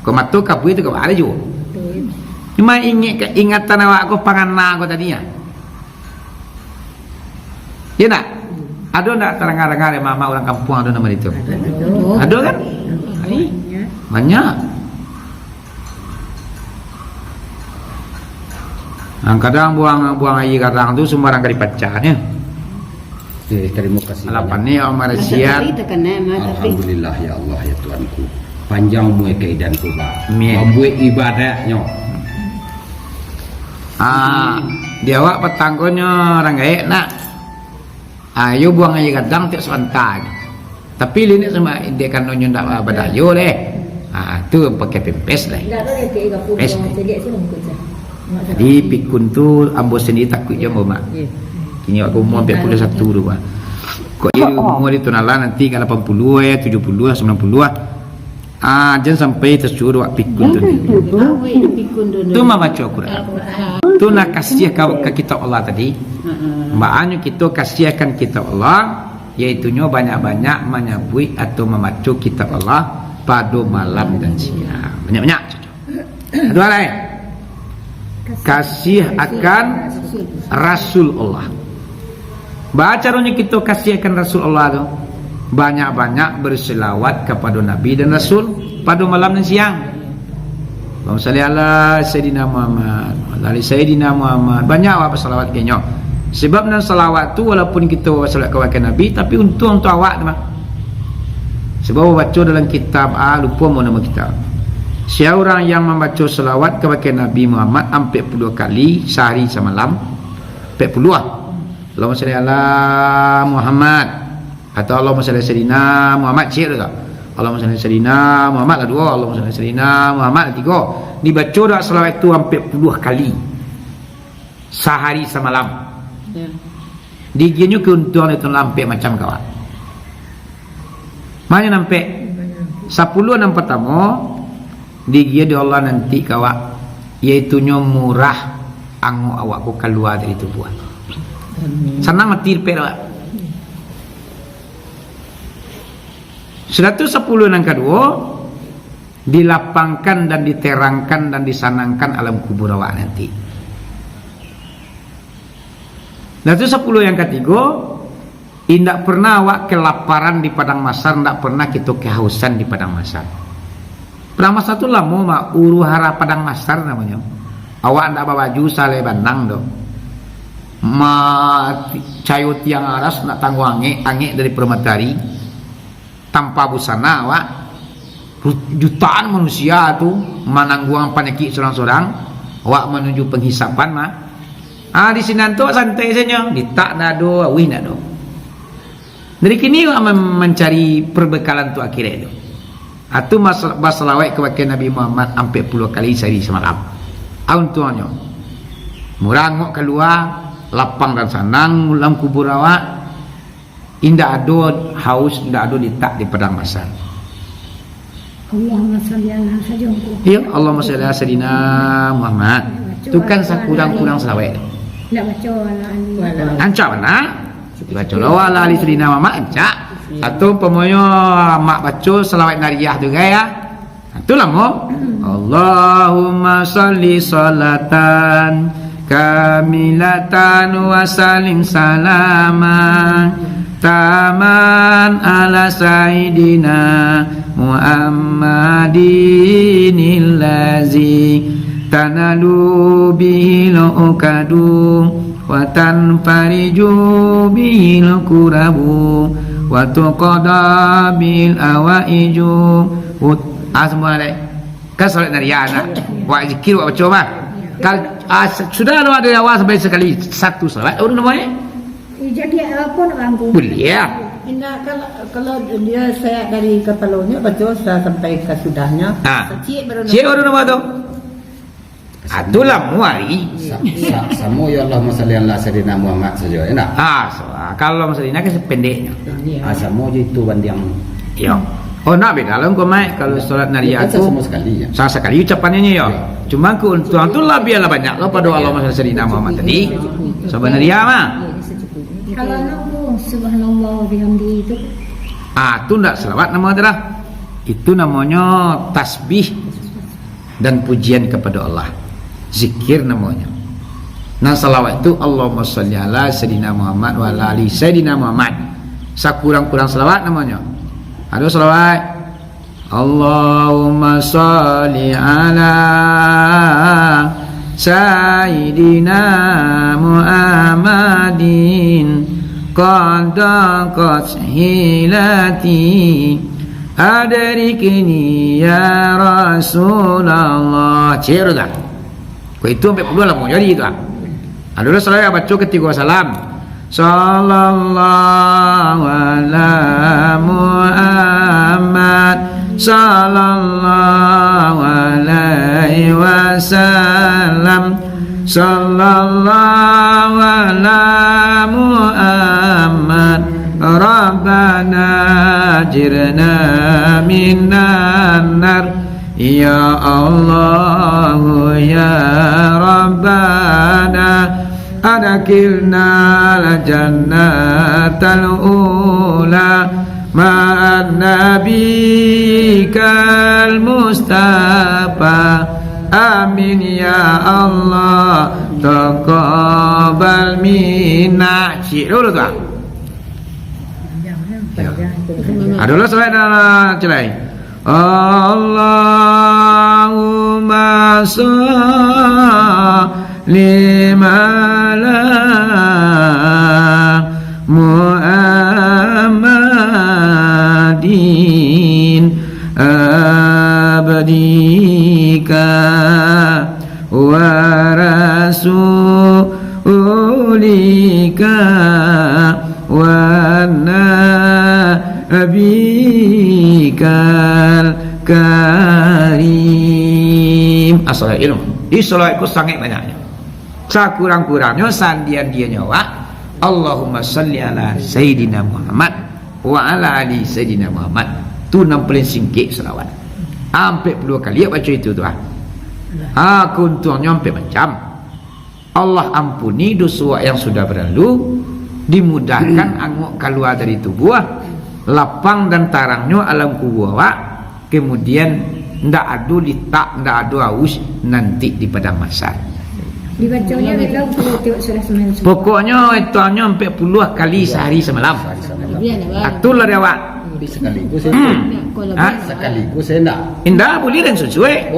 Kau matu kapu itu kau ada juga. Cuma ingatan awak kau pangana kau tadinya. Ya nak? Ada nak terang-terang mama orang kampung ada nama itu? Ada kan? Banyak. Kadang buang air kadang tu sembarang kali pecahnya. Terima kasih. Alapan ni orang Malaysia. Alhamdulillah ya Allah ya Tuhanku. Panjang umur keidanku ba. Amin. Membuat ibadahnya. Dia awak petanggonya orang gaek nak. Ayo buang air kadang tiap sebentar. Tapi ini sama dia kan nonyon tak badayo leh. Tu pakai pempes leh. Pempes. Jadi pikun tu ambo sendiri takut je mak. Kini aku umur 41 tu bah. Kok dia umur itu nala nanti kan 80 ya 70 90 jangan sampai tersuruh pikun tu. Tu mama baca Quran. Tu nak kasih ke kita Allah tadi. Maknanya kita kasihkan kitab Allah, iaitunya banyak-banyak menyebut atau membaca kitab Allah pada malam dan siang. Banyak-banyak. Dua lain. Kasih akan Rasul Allah. Caranya kita kasih akan Rasul Allah tu banyak-banyak berselawat kepada Nabi dan Rasul pada malam dan siang. Allahumma salli ala Sayyidina Muhammad, ala Sayyidina Muhammad. Banyak apa selawat kenya. Sebab dan salawat tu walaupun kita salat kepada Nabi tapi untung untuk awak tu mah. Sebab baca dalam kitab lupa mau nama kitab. Siapa orang yang membaca salawat kepada Nabi Muhammad 40 kali sehari semalam 40 Allahumma salli ala Muhammad atau Allahumma salli Sayyidina Muhammad cik tak? Allahumma salli Sayyidina Muhammad lah 2, Allahumma salli Sayyidina Muhammad lah 3. Dibaca dak salawat itu 40 kali sehari semalam. Diginya keuntungan itu nampak macam kawan. Mana nampak? 10 yang pertama digia di Allah nanti kawan, iaitunya murah angu awakku keluar dari tubuh. Senang mati perak. 110 yang kedua dilapangkan dan diterangkan dan disanangkan alam kubur awak nanti. Dan itu 10 yang ketiga, tidak pernah awak kelaparan di padang mahsyar, tidak pernah kita kehausan di padang mahsyar. Padang mahsyar itu lama mak uruhara padang mahsyar namanya. Awak tidak bawa baju saleh bandang dong. Cayo tiang aras nak tangguh angin dari permatahari tanpa busana awak. Jutaan manusia tu menangguang penyakit seorang-seorang. Awak menuju penghisapan mah. Di sini tu santai saja, ditak nado, awih nado. Dari kini mencari perbekalan tu akhirat itu. Atau masalawat kepada Nabi Muhammad 40 kali sehari semalam. Untuknya murah ngok keluar lapang dan senang dalam kubur awak. Indah ada haus, indah ada ditak di padang mahsyar. Allahumma salli ala saja. Ya, Allahumma salli ala Sayyidina Muhammad. Itu kan kurang-kurang selawat. Nak baca ala ali. Ancak mana? Baca lawa ala ali Sayyidina Muhammad ancak. Atau pemoyo mak baca selawat nariyah tu gaya. Itulah mo. Allahumma salli salatan kamilatan wa salim salaman taman ala sayyidina Muhammadin allazi tanalu bihi lu'kadu wa tanfariju bil kurabu wa tuqada bil awaiju. Semua ada. Kan solat nariana. Wa zikir wa coba. Sudah ada awal sampai sekali satu salat. Apa namanya? Jadi apa nak angku? Boleh. Indah kalau dia saya dari kepalanya baca sampai ke sudahnya. Cik baru nama tu. Itulah muari. Sama ya Allah masallah Sayyidina Muhammad saja ya nak. Kalau masalahnya kan sependeknya. Sama je itu bandiang. Ya. Oh nak beda lah kau mai kalau solat nariah tu. Sama sekali ya. Sama sekali ucapannya ya. Cuma keuntungan tu lah biarlah banyak lah pada Allah masallah Sayyidina Muhammad tadi. Sebenarnya mah. Kalau nak subhanallah bihamdi itu. Itu enggak selawat nama adalah. Itu namanya tasbih dan pujian kepada Allah. Zikir namanya. Nah salawat itu Allahumma sholli ala Sayyidina Muhammad wa ala ali Sayyidina Muhammad. Sakurang-kurang salawat namanya. Ada salawat Allahumma sholli ala Sayyidina Muhammadin qadaqat hilati adrikni ya Rasulullah. Cik dah. Kau itu sampai puluh lah mau jadi itu. Ada salawat baca ketika salam. Sallallahu ala Muhammad sallallahu alaihi wasallam sallallahu ala Muhammad Rabbana jirna minan nar ya Allah ya Rabbana adkhilna la jannatal ula ma'an nabiyikal mustafa amin ya Allah taqabbal minna. Cik dulu tu. Adalah salat celai. Allahumma sholli ala Muhammadin abdika wa rasulika wa nabiyikal karim. Assalamualaikum. Di salawat itu sangat banyaknya. Sakurang-kurangnya sandian dia nyawa Allahumma salli ala Sayyidina Muhammad wa ala ali Sayyidina Muhammad. Tu nam paling singkit selawat. Sampai 10 kali baca itu tu. Kunturnya sampai macam Allah ampuni dosa yang sudah berlalu, dimudahkan anguk keluar dari tubuh, lapang dan tarangnya alam kubur. Kemudian ndak adu litak, ndak adu aus nanti di padang mahsyar. Dibacanya kita tengok surah semalam. Pokoknya itu hanya 40 kali sehari semalam. Atulah dia awak. Sekaligus saya nak. Indah boleh dan sesuai.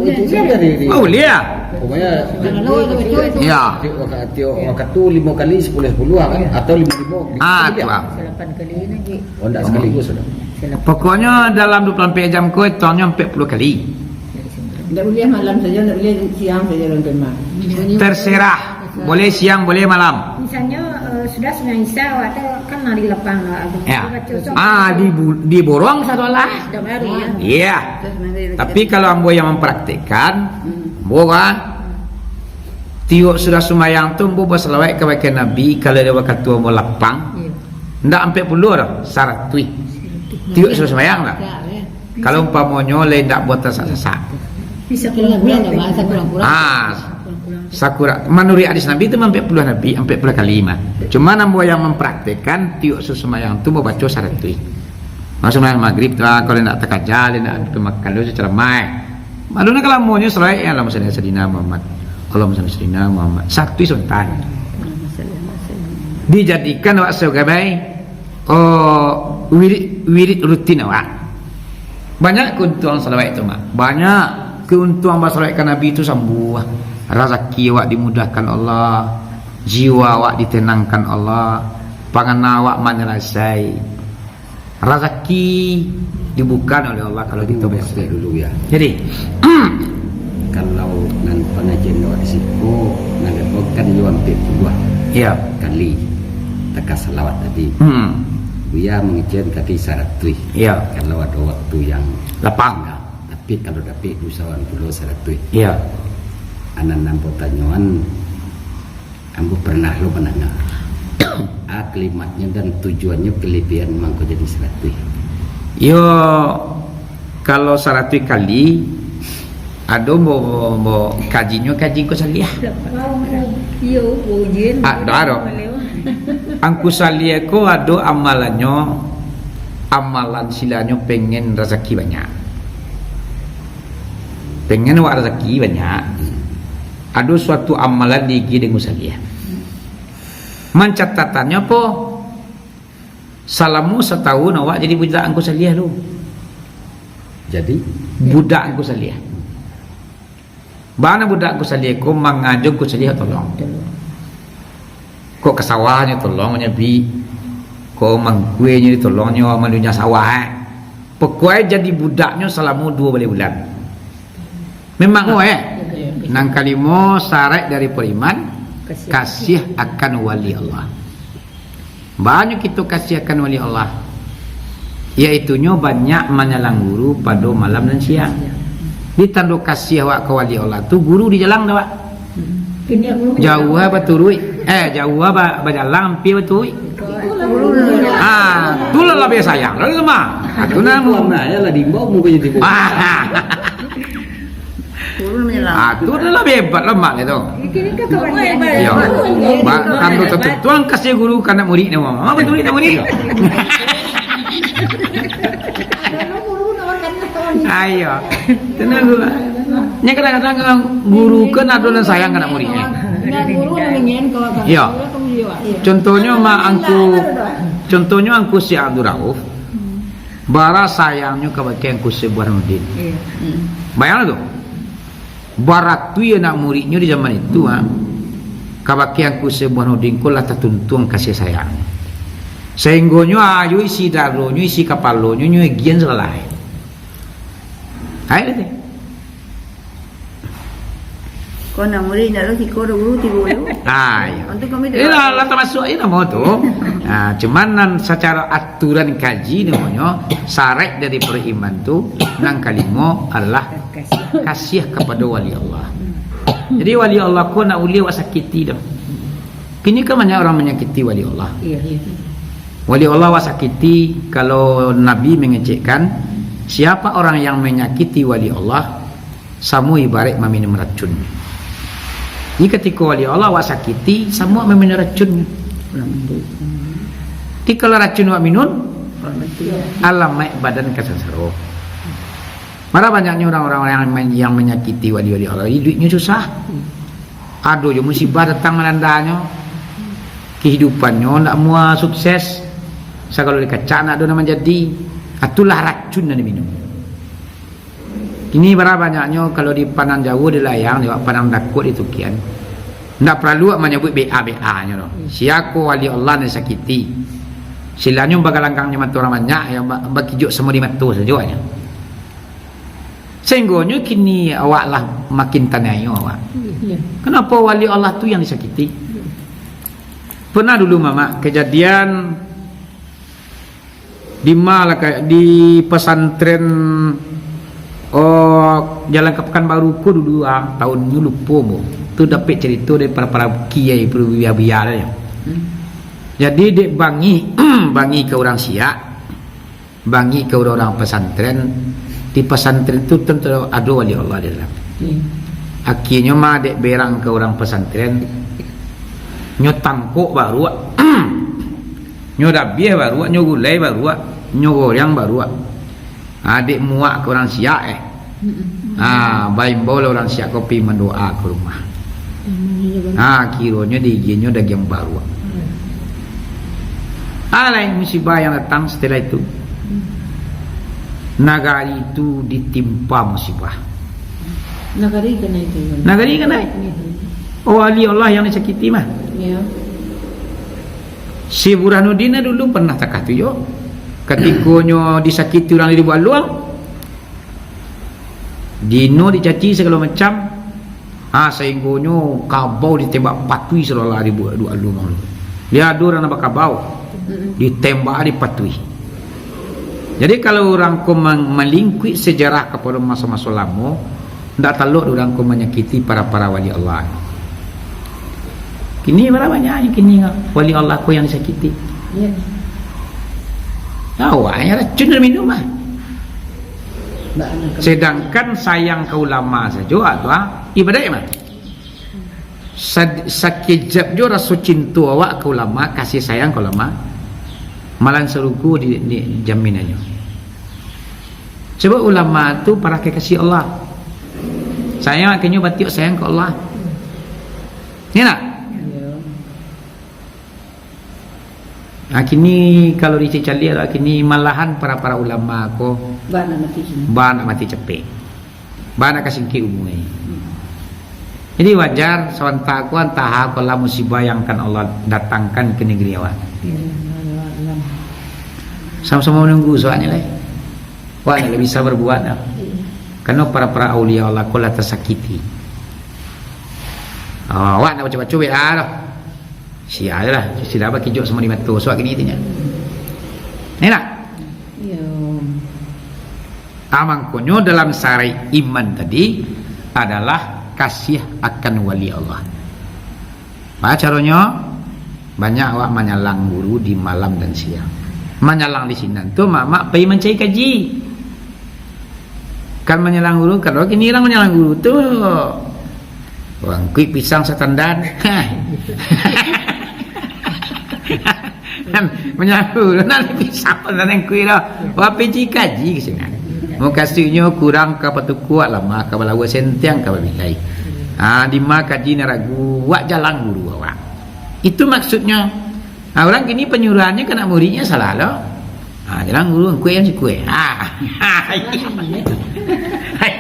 Itu saya dari. Boleh ya. Pokoknya ya. Waktu tu 5 kali 10 kan atau 5. Tu. 8 kali lagi. Oh enggak sekaligus sudah. Pokoknya dalam 24 jam kau itu hanya 40 kali. Tidak boleh malam saja, tidak boleh siang saja orang terima. Terserah. Boleh siang, boleh malam. Misalnya sudah sembahyang isya atau kan nari lapang lah. Ya. Diborong satu lah. Iya. Tapi kalau ambo yang mempraktikkan, boga tiok sudah sembahyang tu ambo berselawat kepada Nabi kalau dia waktu ambo lapang. Ndak sampai 10 dah syarat tu. Tiok sudah sembahyang lah. Kalau umpamanya lain ndak buat tersak-tersak. Bisa kurang-kurang bahasa kurang-kurang. Sakura menurut hadis Nabi itu 40 Nabi 40 kali mah. Cuma nambo yang mempraktikkan tiuk sesembahyang tu mau baca syarat tu. Masuk maghrib tu kalau nak terkajal nak makan dulu secara mai. Maluna kalau maunya selai ya Allah Sayyidina Muhammad. Allahumma Sayyidina Muhammad. Satu sultan. Dijadikan awak sebagai wirid rutin awak. Banyak keuntungan selawat itu mah. Banyak keuntungan selawat Nabi itu sembuh. Rezeki awak dimudahkan Allah. jiwa awak ditenangkan Allah, pangan awak menyelesai, rezeki dibuka oleh Allah kalau ditaubat dulu ya. Jadi Kalau nan pengajian awak di situ nagabokan yo hampir 2 iya kali taka salawat tadi. Dia mengajian tadi 100. Iya. Kalau ada waktu yang lapang. Tapi kalau dapat usahawan pulau 100. Iya. Anan nampo tanyuan ambo pernah lo menanya. Kalimatnya dan tujuannya kelebihan mangko jadi 100. Yo kalau 100 kali ada mau kajinya kaji ko salih. Yo ujian. Ada. Angku salih ko ada amalannya, amalan silanya pengen rezeki banyak. Pengen wak rezeki banyak. Ada suatu amalan lagi dengan salih. Mencatatannya po salamu setahun awak jadi budak angku salih lu. Jadi budak angku salih. Bana budak angku salih ko mangajong ku salih tolong. Kok ke sawahnya tolongnya bi. Kok mangkuenya tolongnya malunya sawah. Pokoknya jadi budaknya salamu 2 bulan. Memang nang kalimo syarat dari beriman kasih akan wali Allah. Banyak itu kasih akan wali Allah. Iaitunya banyak menyalang guru pada malam dan siang. Ditanduk kasih awak ke wali Allah tu guru di jalan dah. Jauh apa turui? Jauh apa berjalan pi betul. Tu lah lebih sayang. Lalu mah. Aku namu. ya lah dimbau mungkin jadi. Tu dah lebih hebat lemak itu. Ya. Kan tu tuan kasih guru kana murid ni mah. Apa murid murid? Ayo. Tenang dulu. Nya kadang-kadang guru kan ada sayang kana muridnya. Ya. Contohnya angku si Abdul Rauf. Bara sayangnya kebagian angku si Burhanuddin. Bayang tu. Barat tu ya nak muridnya di zaman itu kabakian ku Burhanuddin ko lah tertuntung kasih sayang. Sehinggonya ayu isi daronyo isi kapalonyo nyo gian selai. Hai deh. Kau nak murid nak lagi kau dah guru tiga dulu. Ya. Untuk kami Ini lah termasuk ini mau tu. Cuman secara aturan kaji namanya syarat dari beriman tu nang kalimo adalah kasih kepada wali Allah. Jadi wali Allah ko nak uli awak sakiti dah. Kini kan banyak orang menyakiti wali Allah. Wali Allah awak sakiti kalau Nabi mengecekkan siapa orang yang menyakiti wali Allah sama ibarat meminum racun. Ini ketika wali Allah awak sakiti semua meminum racun. Jadi kalau racun awak minum alam maik badan kasasaro. Mana banyaknya orang-orang yang menyakiti wali-wali Allah, hidupnya susah. Aduh, je musibah datang melandanya. Kehidupannya nak mua sukses. Saya kalau dikacak nak ada nama jadi, itulah racun yang diminum. Ini berapa banyaknya kalau di panang jauh di layang, di panang takut itu kian. Tak perlu menyebut BA-nya loh. Siapa wali Allah yang sakiti. Silanya bagalangkangnya matu orang banyak yang bakijuk semua di matu saja. Sehinggonya kini awak lah makin tanayo awak. Kenapa wali Allah tu yang disakiti? Pernah dulu mama kejadian di pesantren Jalan ke Pekanbaru ku dulu tahun ni lupa mo. Tu dapat cerita dari para kiai perwira-wira ya. Jadi dek bangi ke orang Siak, bangi ke orang pesantren. Di pesantren itu tentu ada wali Allah di dalam. Akhirnya mah dek berang ke orang pesantren, nyo tangkuk baru, nyo dabiah baru, nyo gulai baru, nyo goreng baru. Adik muak ke orang Siak baik boleh orang Siak kopi mendoa ke rumah. Kiranya diizinnya daging baru. Lain musibah yang datang setelah itu. Negara itu ditimpa musibah. Negari kena itu. Negari kena. wali Allah yang disakiti mah. Ya. Si Burhanuddin dulu pernah takah tu yo. Ketikanya disakiti orang dibuat luang. Dino dicaci segala macam. Sehinggonya kabau ditembak patui seolah dibuat dua luang. Dia ada orang nak kabau. Ditembak dipatui. Jadi kalau orang ko melingkup sejarah kepada masa-masa lama, ndak teluk orang ko menyakiti para wali Allah. Kini berapa banyak kini wali Allah ko yang disakiti. Ya. Awaknya racun dalam minum lah. Mbak anak Sedangkan sayang ke ulama saja tu ibadah mah. Sakijab jo rasa cinta awak ke ulama, kasih sayang ke ulama. Malan seruku di jaminannya. Sebab ulama tu para kekasih Allah. Sayang akhirnya batiuk sayang ke Allah. Ni nak? Kini kalau dicari kini malahan para ulama ko nak mati cepet. Nak kasingki umumnya. Jadi wajar sawanta ko antah kalau musibah yang akan Allah datangkan ke negeri awak. Sama-sama menunggu soalnya lah. Wah, nak bisa berbuat dah. Karena para aulia Allah ko lah tersakiti. Wah nak baca-baca lah. Sial lah, sudah apa kijok semua di mata soal gini itunya. Ni nak? Ya. Amangkonyo dalam sarai iman tadi adalah kasih akan wali Allah. Apa caranya? Banyak awak menyalang guru di malam dan siang. Menyalang di sini tu mak pergi mencari kaji. Kan menyalang guru, kalau kini orang menyalang guru tu orang kuih pisang setandan. Menyaku nak pisang dan yang kuih dah. Wah pergi kaji ke sini. Mau kasihnya kurang ke patu kuat lama ke balawa sentiang ke babilai. Di mak kaji naragu wak jalan guru awak. Itu maksudnya. Orang kini penyuruhannya kena muridnya salah loh. Jalan guru kuih yang si kuih.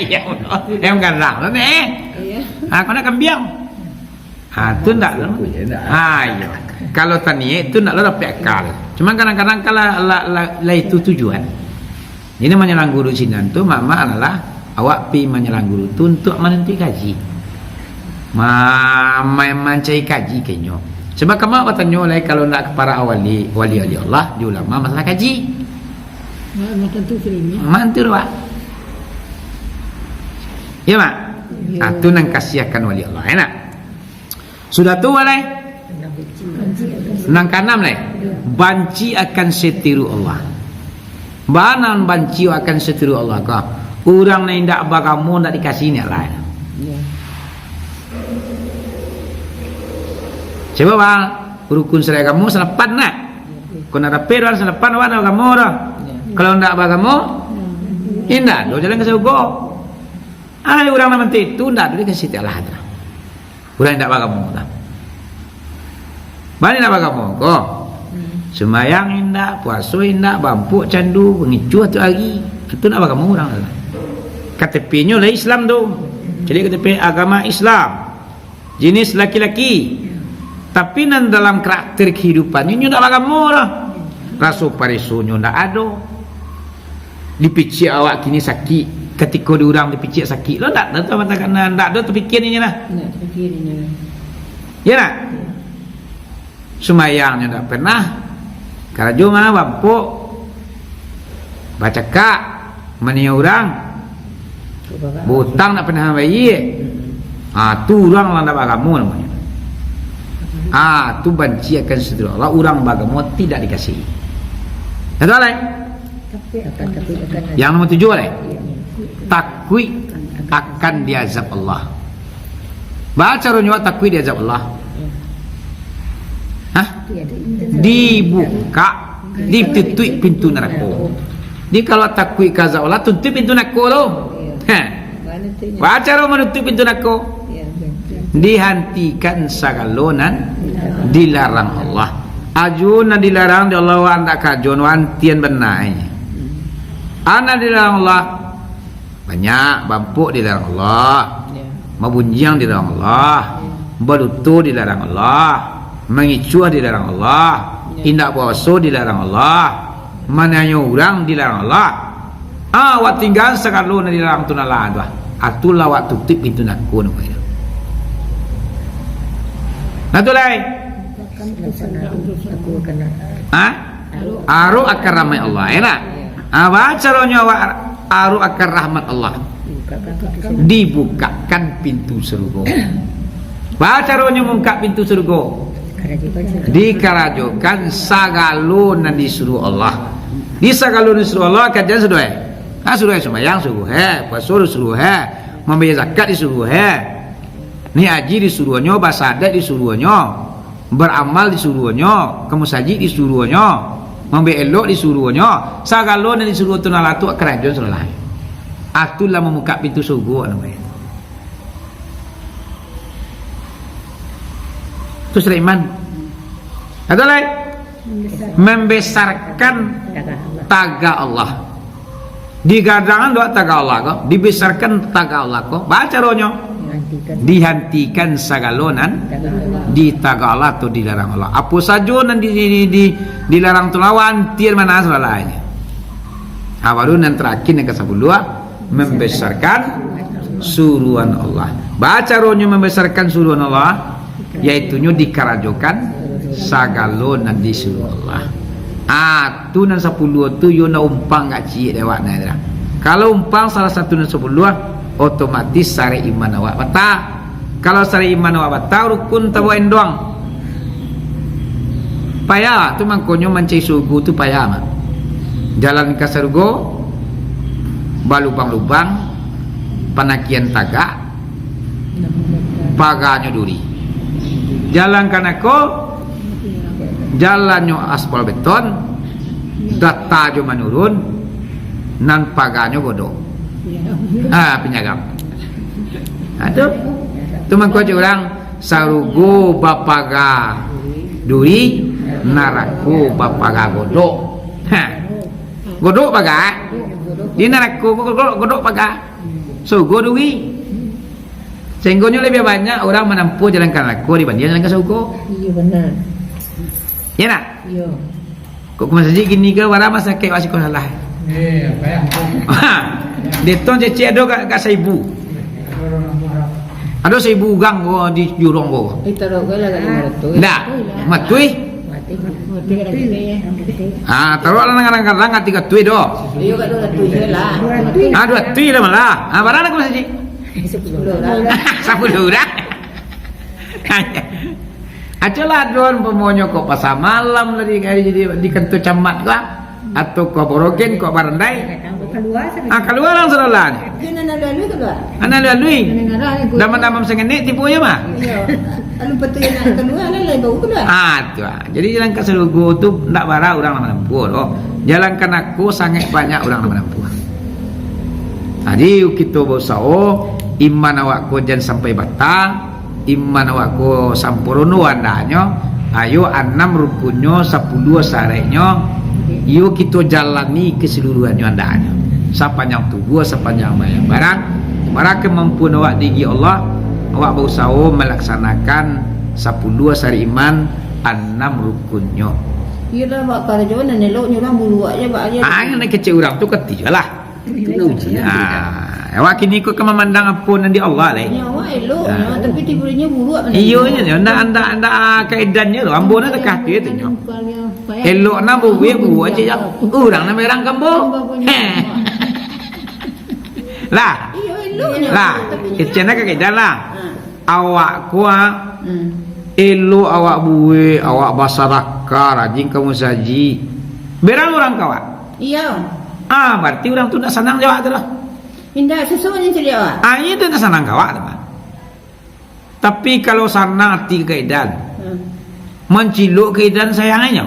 Ya Allah. Em garang lah ni. Kau nak kembiang. Tu ndak lah. Iya. Kalau tani itu nak lah dapat akal. Cuma kadang-kadang kalau itu tujuan. Ini menyalang guru sinan tu mama adalah awak pi menyalang guru tu untuk menentukan kaji. Mencari kaji kenyo. Sebab kamu bertanya lagi kalau nak para wali Allah di ulama masalah kaji. Mantu filmnya. Mantu awak. Ya mak. Tu nang kasihakan wali Allah. Enak. Sudah tu walai. Nang kanam lai. Banci akan setiru Allah. Banan banci akan setiru Allah ka. Urang na indak bagamu ndak dikasih ni lain. Coba bang, rukun serai kamu selepan nak. Kau nak dapat orang selepan awak nak kamu dah. Kalau ndak bagamu, indak. Do jalan ke surga. Orang nak mati itu ndak dikasih Allah dah. Urang ndak bagamu dah. Bani nak bagamu kau. Semayang indak, puasa indak, bampuk candu, pengicu tu hari. Itu nak bagamu orang dah. KTP-nya lah Islam tu. Jadi KTP agama Islam. Jenis laki-laki. Tapi nan dalam karakter kehidupannya ndak bagamu dah. Rasa parisunyo ndak ada. Dipicik awak kini sakit. Ketika diorang dipicik sakit lo ndak tahu matakan ndak ada terfikirnya lah. Ndak terfikirnya. Ya nak? Semayangnya ndak pernah. Kalau cuma bampuk baca kak mani orang butang nak pernah bayi. Tu orang lah ndak bagamu namanya. Tu benci akan seterusnya Allah orang bagamu tidak dikasih. Betul lah. Yang nomor 7 lah. Takwi akan diazab Allah. Baca runyuat takwi diazab Allah. Dibuka, ditutup pintu neraka. Jadi kalau takwi kazab Allah tutup pintu neraka tu. Baca runyuat menutup pintu neraka. Dihentikan sagalonan dilarang Allah. Ajuna dilarang di Allah wa anda kajon wantian benai. Ana dilarang Allah. Banyak bampuk dilarang Allah. Mabunjang dilarang Allah. Belutu dilarang Allah, mengicuah dilarang Allah, indak puasa dilarang Allah, menanya orang dilarang Allah. Awak tinggal sekali dilarang tunala tu. Atulah awak tutup pintu nakku namanya. Natulai. Aru akan rahmat Allah, enak. Apa caranya awak aru akan rahmat Allah? Dibukakan pintu surga. Apa caranya membuka pintu surga? Dikarajokan sagalonan disuruh Allah. Di sagalonan disuruh Allah kajian sudah. Suruh sembahyang suruh puasa disuruh membayar zakat disuruh ni haji disuruhnya, basadat disuruhnya, beramal disuruhnya, kemusajid disuruhnya, membelok disuruhnya, sagalonan disuruh tunalatu kerajaan sudah. Atulah membuka pintu surga namanya. Itu Sulaiman. Adalah membesarkan taga Allah. Digadangkan doa taga Allah kok, dibesarkan taga Allah kok. Baca rohnya. Dihentikan sagalonan di taga Allah atau dilarang Allah. Apa saja nan dilarang tu lawan tiar mana salahnya. Baru nan terakhir yang ke-10 membesarkan suruhan Allah. Baca rohnya membesarkan suruhan Allah, yaitunya dikarajokan sagalonan disuruh Allah. Tu nan 10 tu yo na umpang gak cie dewak na. Kalau umpang salah satu nan 10 otomatis sare iman awak bata. Kalau sare iman awak bata rukun tabu endong. Payah tu mangkonyo mancai surga tu payah mah. Jalan ke surga balubang-lubang panakian taga paganya duri. Jalan kanako jalannya aspal beton, data jo menurun, nan paganya bodoh. Penyagam. Tu mangko orang sarugo bapaga duri, naraku bapaga godok. Godok paga. Di naraku godok paga. Sugo duri. Sehingga lebih banyak orang menempuh jalan kanako dibanding jalan sugo. Iya benar. Ya nak? Iya. Kok masih gini ke warna masa kayak masih kau salah. Payah. Deton cece ada kat seibu. Ada seibu gang gua di jurong gua. Taruh ke lah kat 500. Dah, matui. Taruh lah ngarang-ngarang kat 3 tui doh. Iya kat 200 lah. 2 tui lah malah. Barang aku masih 10 lah. 10 dah. Adalah don pemonyo kok pasar malam lagi jadi di kantor camat lah atau kok borogen kok barandai. Keluar langsung lah. Kena lalu keluar. Ana lalu. Damam-damam sengenik tipunya mah. Iya. Lalu betul nak keluar lah baru keluar. Tu. Jadi jalan ke Selugo tu ndak bara orang nama nampu. Jalan kan aku sangat banyak orang nama nampu. Jadi kita bersao iman awak ko jan sampai batang. Iman awakku sampurno andanya. Ayo 6 rukunnya 10 sareknya. Yuk kita jalani keseluruhannya andanya. Sepanjang tubuh, sepanjang mayang barang. Para kemampuan awak digi Allah, awak berusaha melaksanakan 10 sari iman 6 rukunnya. Iyalah bak kerja nan eloknya orang bulu aja bak aja. Yang kecil orang tu ketigalah. Itu ujian. Awak kini kau memandang apa nanti Allah lah. Nyawa elok, tapi tiba-tiba buruk. Iyo nya, anda kaidannya lo, ambon ada kaki itu nya. Elok na buwe aja ya. Urang na merang kampung. Lah. Iyo eloknya. Lah, kecena kaidan lah. Awak kuah elok awak buwe, awak basaraka, rajin kamu saji. Berang orang kawak. Iya. Berarti orang tu nak senang jawab tu lah. Indah sesuatu cili awak. Itu nak senang kawak teman. Tapi kalau sana hati kaidan, menciluk kaidan sayangnya.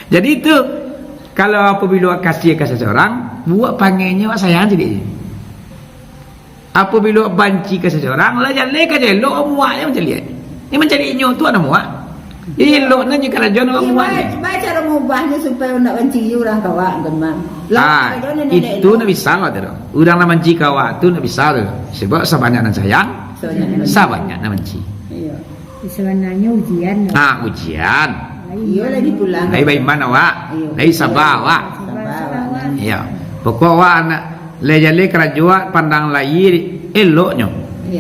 Jadi itu kalau apabila kasih ke seseorang, buat panggilnya wak sayang jadi. Apabila banci ke seseorang, lah jalan ke jelok muaknya macam lihat. Ini mencari nyo tu ada muak. Elok nanya kerajaan orang muak. Baca cara mengubahnya supaya nak benci orang kawak teman. Itu nak bisa lah tu. Orang nak benci kawak tu nak bisa tu. Sebab sebanyak nak sayang, Sabanyak nak benci. Iya. Sebenarnya ujian. Ujian. Iya lagi pulang. Lai baiman awak. Lai sabar awak. Iya. Pokok awak nak lejale kerajaan pandang lai eloknya.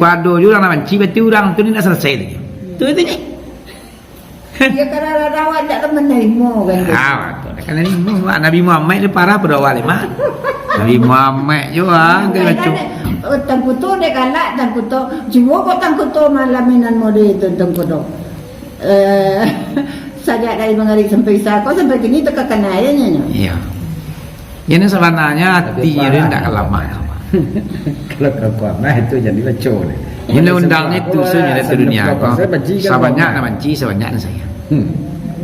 Pado juga nak benci berarti orang tu ni nak selesai lagi. Tu itu ni. Ya karena rawat tak menerima kan. Kan ni Nabi Muhammad dia parah pada awal mak. Nabi Muhammad juga dia baca. Tangkuto dia galak tangkuto. Jiwa kok tangkuto malaminan mode itu tangkuto. Sajak dari mengari sampai sako sampai kini tekakan ayahnya. Iya. Ini sebenarnya hatinya dia tidak lama. Kalau kekuatan itu jadi lecok deh. Ini undangnya itu sebenarnya di dunia kau. Sebanyak nak benci, sebanyak nak sayang.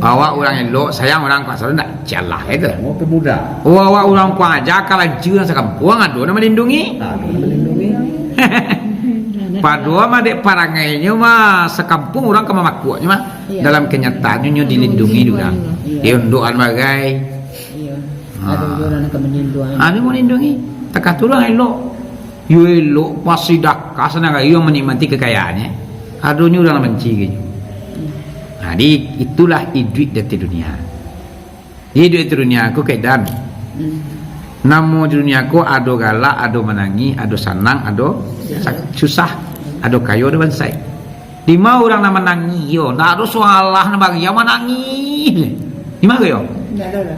Awak orang elok, sayang orang kuasa tak jalan itu. Mau pemuda. Awak orang kuat aja kalau jiwa sekampung ada nama melindungi. Melindungi. Padua mah dek parangainya mah sekampung orang kama makuatnya mah dalam kenyataannya nyo dilindungi juga. Dia undukan bagai. Iya. Ada orang yang melindungi. Ada melindungi. Takkan turang elok. Yo elok pasti dak kasana ga yo menikmati kekayaannya. Adunya orang benci gitu. Jadi itulah hidup di dunia. Hidup di dunia aku keadaan. Namo di dunia aku ada galak, ada menangi, ada senang, ada susah, ada kayo, ada bansai. Di mana orang nak menangi yo, nak ada soalah nak bagi yang menangi. Di mana yo? Tidak ada.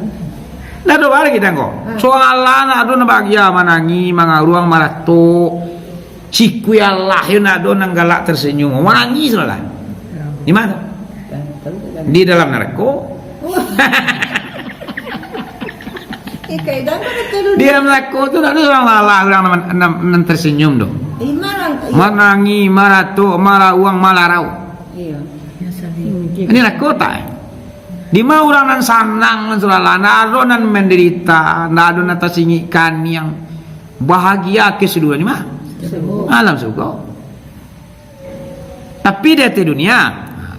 Nak ada balik kita kok. Soalah nak ada nak bagi yang menangi, mangaruang marato. Ciku Allah yo nak ada nang galak tersenyum, menangi salah. Di mana? Di dalam neraka. Di dalam neraka tu tak ada orang lalah, orang tersenyum tu. Menangi, marah tu, marah uang, marah rau. Iya. Ini neraka tak? Di mana orang nan sanang, nan selalah, nado nan menderita, nado nan tersingikan yang bahagia keseluruhan ni mah. Alam surga. Tapi di atas dunia,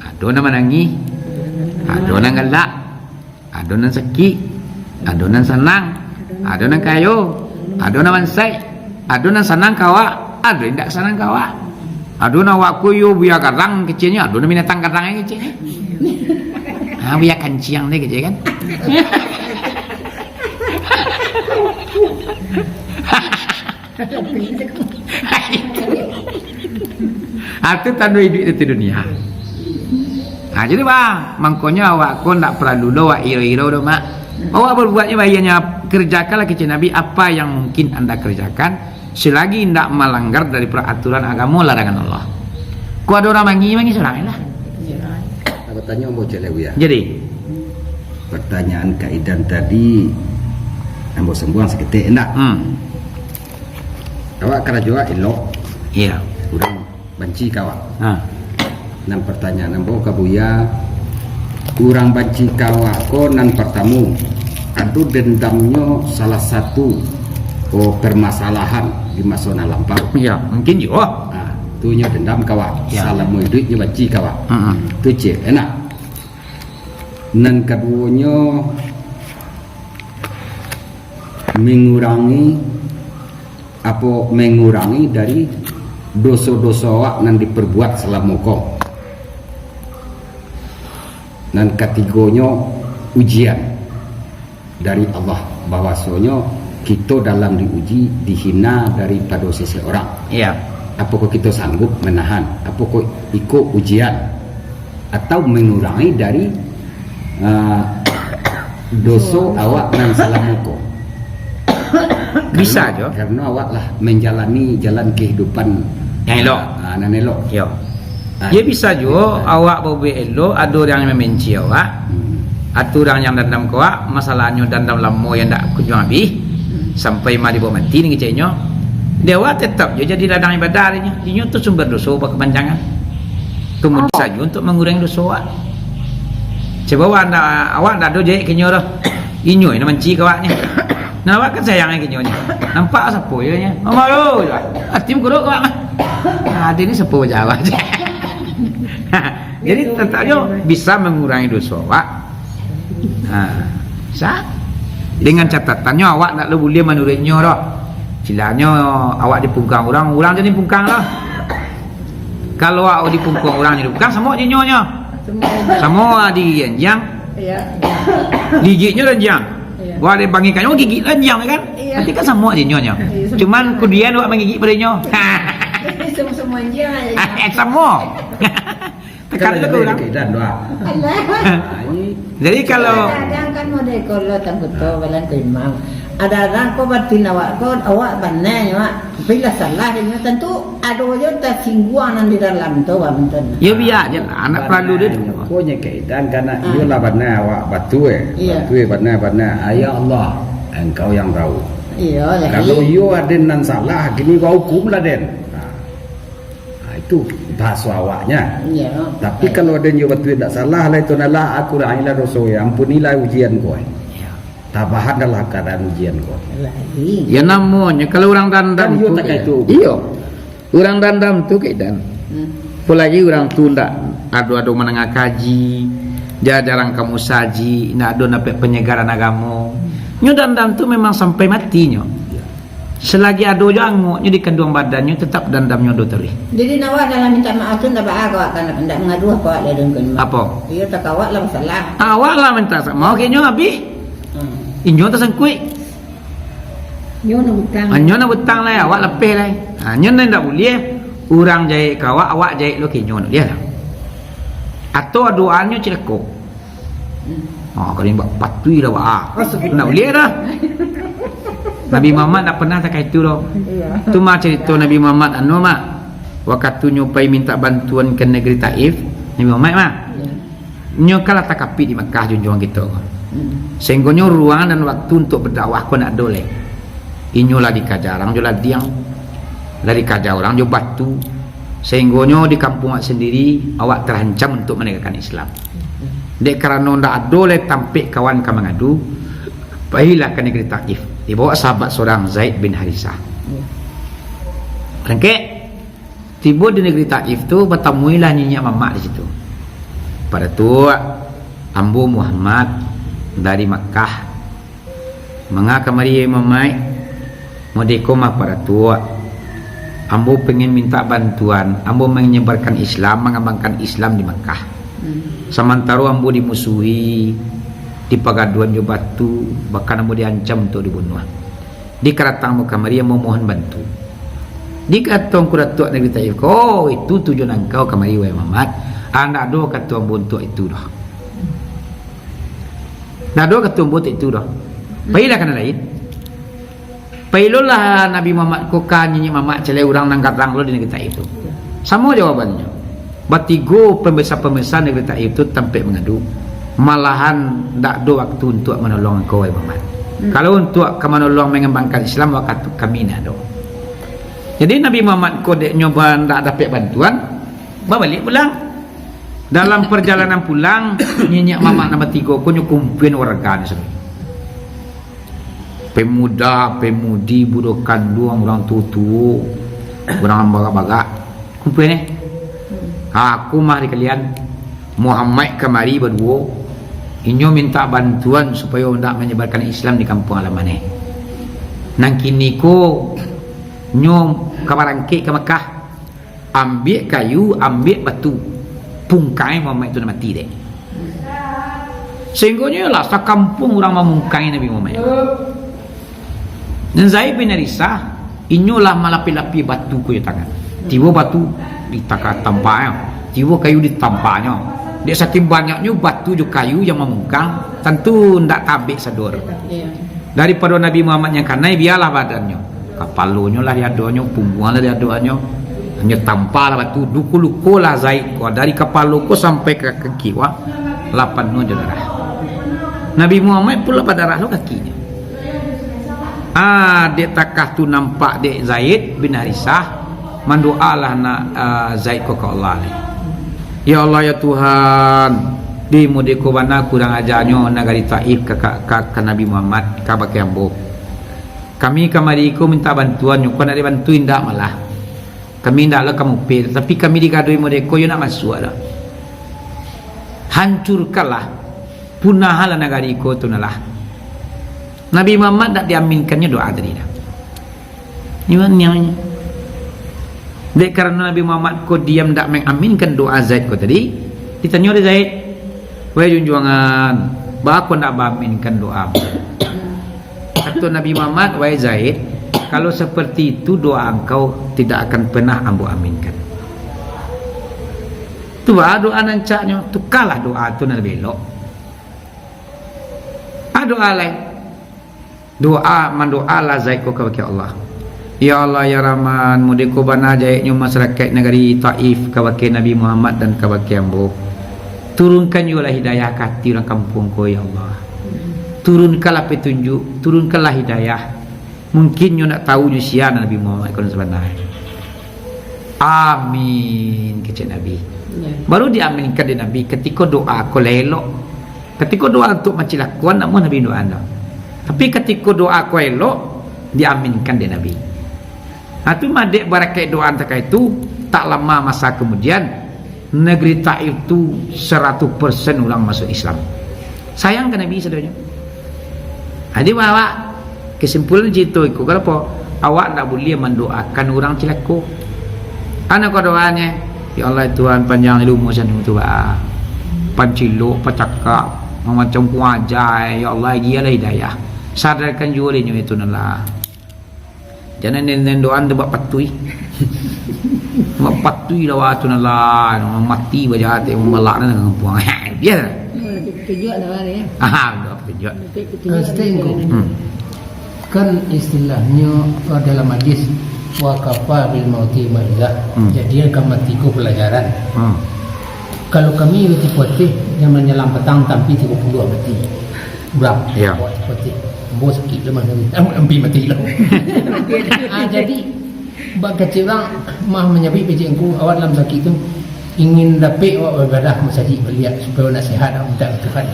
ada nan menangi, ada nan galak, ada nan sakit, ada nan senang, ada nan kayo, ada nan mansai, ada nan senang kawa, ada yang tak senang kawa. Ada nan wakuyo biar garang kecilnya, ada nan binatang garang yang kecil. Biar kanciang dia kecil kan. Itu tanda hidup di dunia. Jadi bang, mangkonya awak kau tak perlu awak iro-iro dah mak. Awak berbuatnya bayarnya kerjakanlah kecil Nabi apa yang mungkin anda kerjakan selagi tidak melanggar dari peraturan agama larangan Allah. Kau ada orang mangi seorang lah. Aku tanya mau jelew ya. Jadi pertanyaan kaidan tadi ambo sembuang seketik enggak? Awak kena jawab elok. Iya. Kurang benci kawan. Nan pertanyaan ambo kabuya kurang benci kawan ko nan pertamu. Adu dendamnya salah satu permasalahan di masa lampau. Iya, mungkin juga. Tunya dendam kawan. Salah mau hidupnya benci kawan. Tu cik enak. Nan keduanya mengurangi dari dosa-dosa awak nan diperbuat selama kau. Dan ketiganya ujian dari Allah bahwasanya kita dalam diuji dihina daripada seseorang. Iya. Apakah kita sanggup menahan? Apakah ikut ujian atau mengurangi dari dosa awak nan selama kau? Bisa aja. Karena awak lah menjalani jalan kehidupan yang elok. Nan elok. Ya. Dia bisa juga awak berbuat elok, ada orang yang membenci awak. Ada orang yang dendam kau, masalahnya dendam lama yang tak kunjung habis sampai mari bawa mati ni kecilnya. Dia awak tetap je jadi ladang ibadah dia. Dia tu sumber dosa berkepanjangan. Kemudian saja untuk mengurangi dosa awak. Coba awak tak ada je kenyo dah. Inyo nak benci kawaknya. Nah awak kan sayang kenyonya. Nampak siapa dia nya? Malu. Atim kuruk kawak mah. Ada ni siapa jawab. Jadi tetapnya bisa mengurangi dosa awak. Bisa. Dengan catatannya awak tak boleh menurutnya dah. Silanya awak dipungkang orang jadi pungkang lah. Kalau awak di pungkung orang ni bukan sama je nyonya. Sama di ranjang. Ya. Gigitnya ranjang. Ya. Wah dia bangikan gigit ranjang kan? Ya. Nanti kan sama je nyonya. Cuman kemudian awak menggigit pada nyo. Semua je. Sama. Tekan Kan tu orang. Dan doa. Jadi kalau Kadang kan model kalau takut tu balan terima. Ada orang ko batin awak ko awak banai awak bila salah ini tentu ada je tersinggungan di dalam tu awak betul. ya biar je lah, anak perlu dia. Pokoknya keadaan karena ialah benar awak batu Iya. batu benar-benar ya Allah engkau yang tahu. Iya lah. Kalau you ada nan salah gini kau hukumlah den. Itu bahasa awaknya. Iya. Tapi kalau ada you batu tidak salah lah itu nalah aku rahilah dosa ya ampunilah ujian kau. Tabahan dalam keadaan ujian kau. Lagi. Ya namanya kalau orang dandam Kan you tak kayak itu. Iya. Orang dandam tu keadaan. Apalagi orang tu ndak adu-adu menengah kaji, dia jarang kamu saji, nak adu dapat penyegaran agama. Nyo dandam tu memang sampai matinya. Selagi adu jangan nyo di kandung badannya tetap dandamnya do terus. Jadi nawak dalam minta maaf tu ndak baak awak kan ndak mengadu awak le dengan. Apa? Iya tak awak lah masalah. Awak lah minta mau ke nyo habis. Inyo tersengkuit. Nyo nak hutang. Nyo nak hutang lah, awak lepih lah. Nyo ndak boleh. Orang jahit ke awak jahit lo ke nyo dia lah. Atau doanya celekok. Kalau ni buat patui lah awak. Nak boleh dah. Nabi Muhammad tak pernah tak kayak itu loh. Tu mah cerita Nabi Muhammad anu mak. Waktu nyupai minta bantuan ke negeri Taif, Nabi Muhammad mah. Nyo kalah takapi di Mekah junjungan kita. Sehingga nyo ruang dan waktu untuk berdakwah kau nak doleh. Inyo lah dikajarang, jo lah diang. Lah dikajar orang jo batu. Sehingga nyo di kampung awak sendiri awak terancam untuk menegakkan Islam. Dek kerana ndak doleh tampik kawan ka mengadu. Baiklah ke negeri Taif. Dibawa sahabat seorang Zaid bin Harisah. Rengkek tiba di negeri Taif tu bertemuilah nyenyak mamak di situ. Pada tu Ambu Muhammad dari Makkah mengaka mari mamai modekoma pada tua. Ambu pengen minta bantuan, ambu menyebarkan Islam, mengembangkan Islam di Makkah. Sementara ambu dimusuhi, dipagaduan jo batu, bahkan ambu diancam untuk dibunuh. Di karatang muka Maria memohon bantu. Di katong kuratua negeri Taif, oh itu tujuan engkau kamari wahai Muhammad. Anak do kata ambu untuk itu dah. Nah do kata ambu untuk itu dah. Baiklah kana lain. Pailolah Nabi Muhammad ko kanyi Muhammad cele orang nangkat rang lo di negeri Taif itu. Sama jawabannya. Batigo pembesar-pembesar negeri Taif itu tampik mengadu. Malahan tak ada waktu untuk menolong engkau wahai Muhammad. Kalau untuk menolong mengembangkan Islam waktu kami nak do. Jadi Nabi Muhammad ko dek nyoba tak dapat bantuan, balik pulang. Dalam perjalanan pulang, nyenyak Muhammad nombor 3 ko nyukumpin warga ni semua. Pemuda, pemudi, budak kandung, orang tua, orang bagak-bagak. Kumpul ni. Aku mari kalian Muhammad kemari berdua. Inyo minta bantuan supaya hendak menyebarkan Islam di kampung halaman ni. Nang kini ko nyo kabarangke ke Mekah. Ambil kayu, ambil batu. Pungkai Muhammad itu nak mati dek. Sehingga nyo lah sakampung orang memungkai Nabi Muhammad. Dan Zaid bin Harisah inyolah malapi-lapi batu ku tangan. Tiba batu ditakar tampaknya, tiba kayu ditampaknya. Dia saking banyaknya batu juga kayu yang memungkang, tentu ndak tabik sador. Daripada Nabi Muhammad yang kanai biarlah badannya. Kapalonyo lah diadonya, punggungan lah diadonya. Hanya tampaklah batu luku-lukulah Zaid ko dari kapaloko sampai ke kaki wah 8 darah. Nabi Muhammad pula pada darah lo kakinya. Dek takah tu nampak dek Zaid bin Harisah mendoalah nak Zaid ko ke Allah ni. Ya Allah ya Tuhan, di mudeko bana kurang ajarnya negari Taif ke Nabi Muhammad ka baki ambo. Kami kamari ko minta bantuan nyo, ko nak dibantuin dak malah. Kami ndak lah kamu pil, tapi kami digadui mudeko yo nak masuk dah. Hancurkanlah punahalah negari ko tu nalah. Nabi Muhammad tak diaminkannya doa tadi dah. Ini Dek karena Nabi Muhammad ko diam tak mengaminkan doa Zaid ko tadi, ditanya oleh Zaid, wahai junjungan, bah aku nak mengaminkan doa. Kata Nabi Muhammad, wahai Zaid, kalau seperti itu doa engkau tidak akan pernah ambo aminkan. Tu doa nancaknya, tu kalah doa tu nak belok. Doa lain, doa mendoa lah Zaid ko kepada Allah. Ya Allah ya Rahman, mudik ko bana jaiknya masyarakat negeri Taif kepada Nabi Muhammad dan kepada ambo. Turunkan jualah hidayah hati orang kampung ko ya Allah. Turunkanlah petunjuk, turunkanlah hidayah. Mungkin you nak tahu jusia Nabi Muhammad kon sebenarnya. Amin kecil Nabi. Baru diaminkan di Nabi ketika doa ko elok. Ketika doa untuk macilakuan namun Nabi doa anda. Tapi ketika doa ko elok diaminkan di Nabi. Itu madek barakai doa antara itu tak lama masa kemudian negeri Taif itu 100% ulang masuk Islam. Sayang kan Nabi saudara. Jadi bawa kesimpulan cerita itu kenapa awak tak boleh mendoakan orang cilaku. Anak kau doanya, ya Allah Tuhan panjang ilmu sanum tu ba. Panciluk, pacakak, macam kuajai, ya Allah dialah hidayah. Sadarkan juga dia itu nalah. Jangan nenen doan tu buat patui. Buat patui lah waktu nalah, mati baca hati memelak dengan puang. Biar. Tujuan apa ni? Dah tujuan. Kan istilahnya dalam hadis wa kafa bil mauti ma'izah. Jadi akan matiku pelajaran. Kalau kami itu putih yang menyelam petang tapi 32 mati. Berapa? Ya. Putih. Bos sakit lemah ambil mati lah. Jadi bak kecil orang mah menyabi pejengku awak dalam sakit tu ingin dapat awak beribadah masjid beliak supaya nasihat minta Tuhan.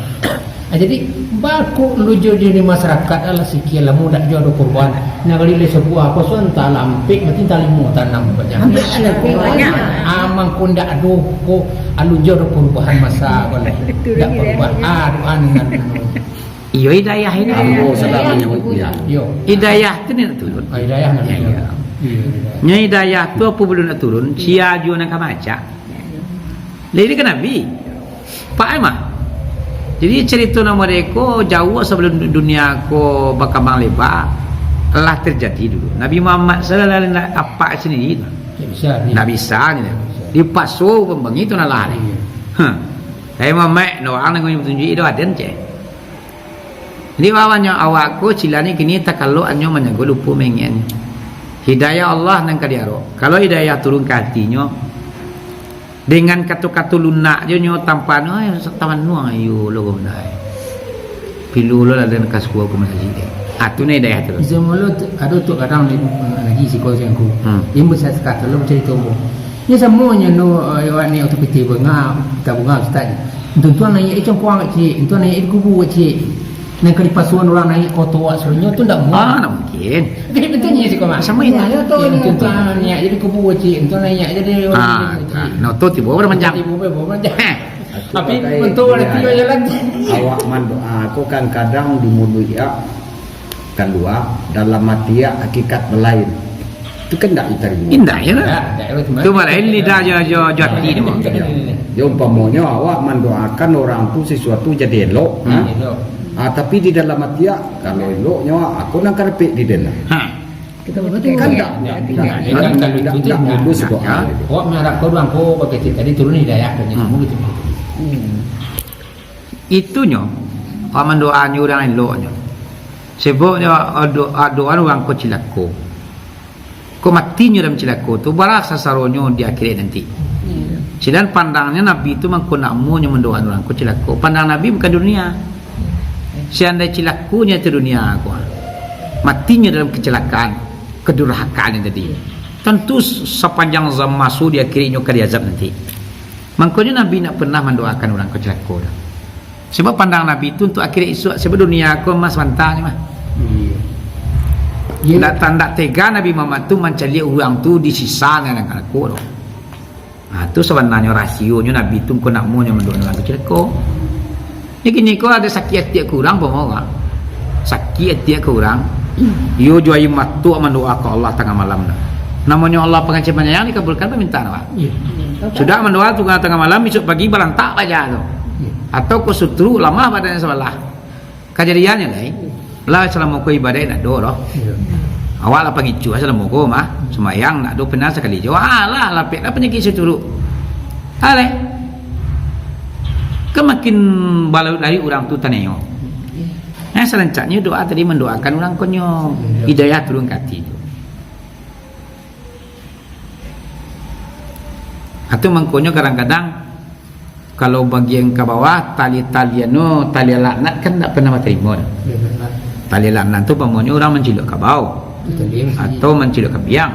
Jadi baku lujo di masyarakat adalah sekian lama dak jodoh korban. Nak kali le sebuah apa son tak lampik mesti talimu tanam banyak. Hampir ada banyak. Amang kunda aduh ko alu jodoh perubahan masa boleh. Dak perubahan doa dengan Iyo hidayah ini. Ambo selamanya ya. yo. Hidayah tu ni nak turun. Hidayah nak Ya. Nya hidayah tu apa belum nak turun? Sia ju nak maca. Lagi kan Nabi. Pak Emah. Jadi cerita nama mereka jauh sebelum dunia ko berkembang lebar telah terjadi dulu. Nabi Muhammad sallallahu alaihi wasallam apa sini? Tak bisa ni. Dipasu pembangi tu nalah ni. Saya Muhammad no orang nak tunjuk itu ada je. Jadi awaknya awakku cilani kini tak kalau anyo menyago lupa mengen. Hidayah Allah nang kadiaro. Kalau hidayah turun ke hatinya dengan kata-kata lunak je nyo tanpa no taman nuang ayo logo dai. Pilu lo dan kasku aku masjid. Tu ni hidayah tu. Zemolo ada tu kadang lagi si kau yang ku. Dia besar kata lo cerita mo. Ni semuanya no awak ni auto piti bunga, kita bunga kita. Tuan naik itu puang cik, tuan naik kubu cik. Nak kali pasuan orang naik kotor sebenarnya tu tak muat. Tak mungkin. Tapi betulnya sih kau Sama ini. Tuan naik jadi kubu cik, tuan naik jadi no tu tiba bermanjang. Tiba bermanjang. Tapi betul ada tiga jalan. Awak mendoa aku kan kadang dimului ya kedua dalam mati ya hakikat lain. Itu kan tak diterima. Indah ya lah. Tu malah lidah jo jati ni. Ya umpamanya awak mendoakan orang tu sesuatu jadi elok, tapi di dalam hati ya kalau eloknya aku nak karpet di dalam. Kita betul Kan tak bagus kok. Awak mengharap kau orang kau pakai cerita tadi turun hidayah dan semua gitu. Itunya awak mendoanya orang eloknya. Sebabnya doa orang kau cilaku. Kau matinya dalam cilaku tu barak sasaronyo di akhirat nanti. Sedang pandangnya Nabi itu mengkunamunya mendoakan orang kau cilaku. Pandang Nabi bukan dunia. Seandainya cilakunya itu dunia aku. Matinya dalam kecelakaan, kedurhakaan yang tadi. Tentu sepanjang zaman masuk dia akhirnya ke azab nanti. Makanya Nabi nak pernah mendoakan orang kau cilaku. Sebab pandang Nabi itu untuk akhir esok sebab dunia aku mas mantapnya mah. Tak tanda tega Nabi Muhammad tu mencari orang tu di sisa dengan aku. Itu sebenarnya rasionya Nabi tu kau nak maunya mendoakan orang kecil kau. Jadi ni kau ada sakit hati kurang apa orang? Sakit hati kurang. Yo jual matu mendoakan Allah tengah malam dah. namanya Allah pengasih penyayang, dikabulkan permintaan awak. Iya. Sudah mendoa tu tengah malam, besok pagi barang tak baca tu. Atau kau sutru lama badannya sebelah. Kejadiannya lah selama kau ibadah nak doa. Iya. Awak lah pengicu selama kau mah semayang nak doa pernah sekali je. Alah lapik lah penyakit sutru. Ale. Kemakin balau dari orang tu taneo. Selanjutnya doa tadi mendoakan orang konyo hidayah turun ke hati tu. Atau mengkonyo kadang-kadang kalau bagian ke bawah tali-talian tali laknat kan tak pernah terima. Tali laknat tu pamannya orang menciduk ke bawah atau menciduk ke biang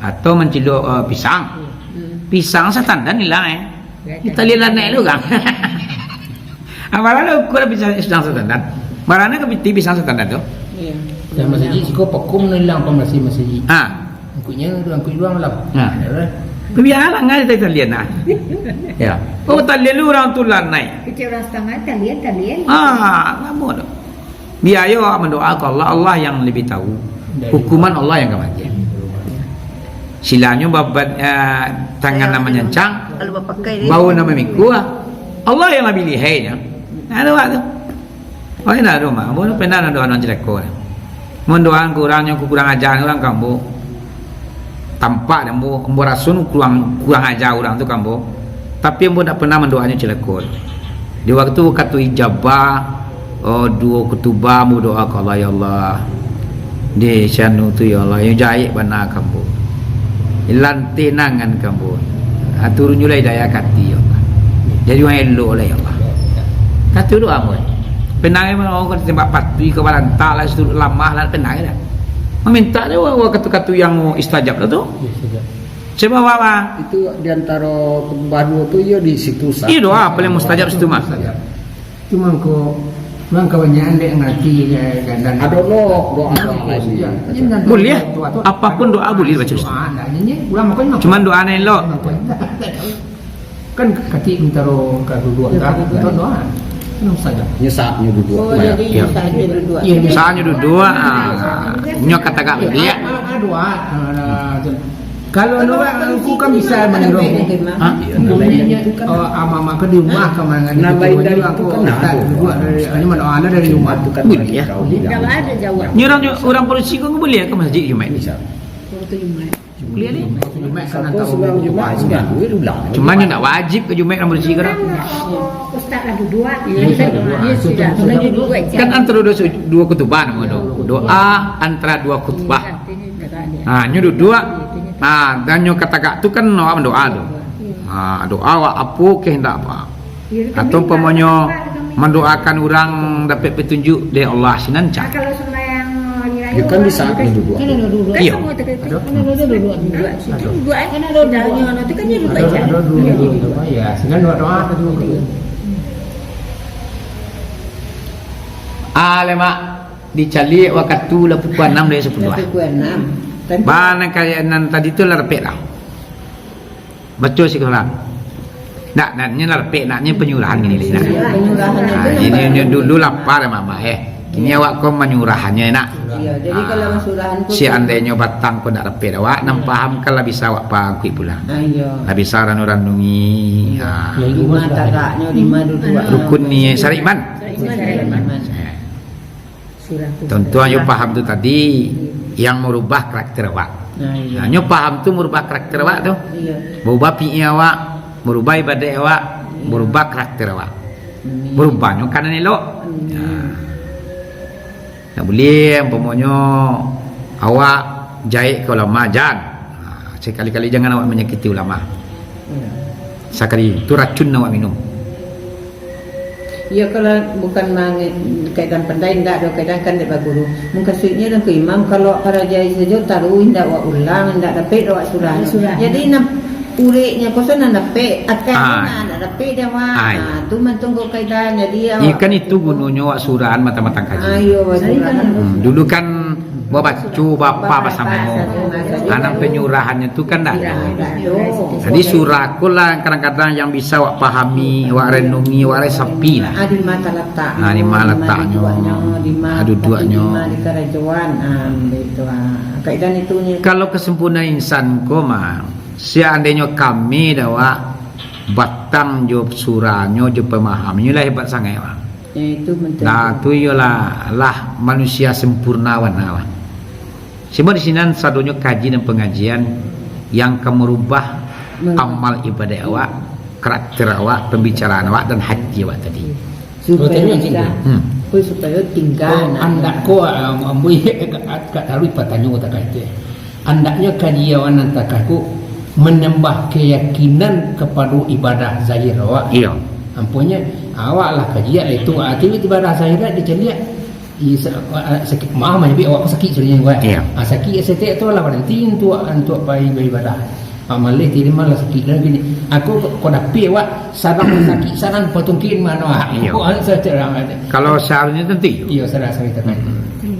atau menciduk pisang. Pisang setandan nilai. Tali laknat lu kan. Amalan ukur pisang setandan. Marana ke pisang setandan tu? Iya. Dan masjid siko pakum nilang masjid. Angkunya orang lah. Kebiasaan nggak ada talian nah. Ya. Oh talian lu orang tu lanai. Kecil setengah talian. Namun biaya mendoa ke Allah yang lebih tahu. Hukuman Allah yang kebahagiaan. Silanya babat tangan namanya cang, Kalau pakai bau nama miku. Allah yang lebih lihainya. Ada waktu. Oh ini ada rumah. Boleh pernah doa non jelek kau. Mendoakan kurangnya kurang ajar orang kamu. Tampak dan ambo rasun kurang ajar orang tu kambo. Tapi ambo tak pernah mendoanya celekol. Di waktu katu ijabah dua ketubah ambo doa ke Allah, ya Allah. Di syanu tu ya Allah yang jahit bana kambo. Lantai nangan kambo. Atur nyulai daya kati ya Allah. Jadi orang elok lah ya Allah. Katu doa ambo. Penang orang kata tembak pati ke balanta lah situ lamah lah penang dah. Meminta dia kata-kata yang istajab lah tu. Coba bawa Itu diantara kedua tu ya di situ sah. iya doa paling mustajab situ mas. Cuma kau kebanyakan dia ngerti dan Ada doa lagi. Boleh apapun doa boleh baca situ. Cuman doa ni lo kan kaki antara kedua kan doa. Saja. Nyesaknya dua. Oh, jadi saja berdua. Misalnya dua nyok kata gak dia. Doa. Kalau orang aku kan bisa menurut. Mama ke di rumah kemana? Nambahin dari itu kan dua dari ini mana dari rumah tu kan. Boleh ya. Kalau ada jawab. Nyurang orang polisi kau boleh ke masjid Jumaat ni? Boleh ni. Satu sebelum Jumaat sudah duit ulang. Cuman dia nak wajib ke Jumaat orang polisi kan? Ustaz lagi dua. Dia sudah lagi dua. Kan antara dua khutbah nama doa antara dua khutbah. Nyu dua. Dan nyu kata tu kan awak mendoa tu. Doa awak apa kehendak apa. Atau pemonyo mendoakan orang dapat petunjuk dari Allah sinanca. Kalau sembahyang Ya kan bisa aku dua. Iya. Ya, sehingga doa tu. Mak dicali waktu lah pukul 6 dari 10. Pukul 6. Mana kalian tadi tu lah repek lah. Betul sih kalau. Naknya lah repek, naknya penyurahan ini lah. Ini dulu lapar mama Kini awak kau menyurahannya nak. Iya, jadi kalau mesurahan tu si andainya batang kau nak repek awak, nam paham kalau bisa awak pangkui pula. Ayo. Lah bisa ranungi. Lima takaknya 5 dua. Rukun ni syariman. Tentu ayo paham tu tadi yang merubah karakter awak. Nyo paham tu merubah karakter awak tu. Iya. Berubah pi awak, merubah ibadah awak, merubah karakter awak. Berubahnya karena elok. Tak boleh umpamanya awak jahit ke ulama jangan. Sekali-kali jangan awak menyakiti ulama. Sekali itu racun awak minum. Ya kalau bukan kaitan pandai ndak ada kaitan kan dekat guru. Mengkasihnya dan ke imam kalau para jahit saja taruh ndak awak ulang ndak dapat awak surah. Jadi ureknya kosan dapat akan nak dapat dia wah. Tu mentunggu kaitan jadi awak. Ikan itu gunanya awak surahan mata-mata kaji. Ayo surahan. Dulu kan bacu bapa pasamu. Anak penyurahannya tu kan dah. Jadi surah lah kadang-kadang yang bisa awak pahami, awak renungi, awak resapi lah. Di mata letak. Di mana letaknya. Di mana duanya. Di kerajaan. Itu kaitan itunya. Kalau kesempurnaan insan ko mah, seandainya kami dawa batang jo suranyo jo pemahamannya lah hebat sangat mah. Itu betul. Nah tu ialah lah manusia sempurnawan awan. Sebab di sini sadonya kaji dan pengajian yang kamu rubah amal ibadah awak, karakter awak, pembicaraan awak dan hati awak tadi. Supaya bisa, supaya tinggal. Anda ko ambui kat taruh patanya tak kait. Andaknya kajian antakah ku menambah keyakinan kepada ibadah zahir awak. Iya. Ampunya awak lah kajian itu aktiviti ibadah zahir dia celia. Sakit maaf tapi awak sakit sebenarnya gua. Iya. Sakit setek tu lah nanti untuk ibadah. Amalih tidak malah sakit dan gini. Aku kau dapat awak sarang sakit sarang potongkin mana. Aku Kalau seharusnya tentu. Iya saya rasa itu.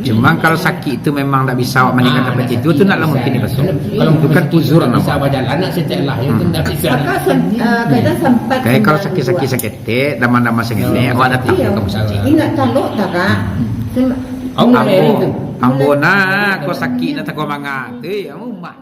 Cuma kalau sakit itu memang tak bisa awak mandikan dapat itu naklah mungkin dibasuh. Kalau itu kan uzur bisa nama. berjalan nak setek lah itu tak bisa. Kadang sempat. Kayak kalau sakit dama-dama segini, awak datang ke kamu saja. Ingat taluk tak kak? Ambo nak kau sakit nak kau mangat. Ambo mah.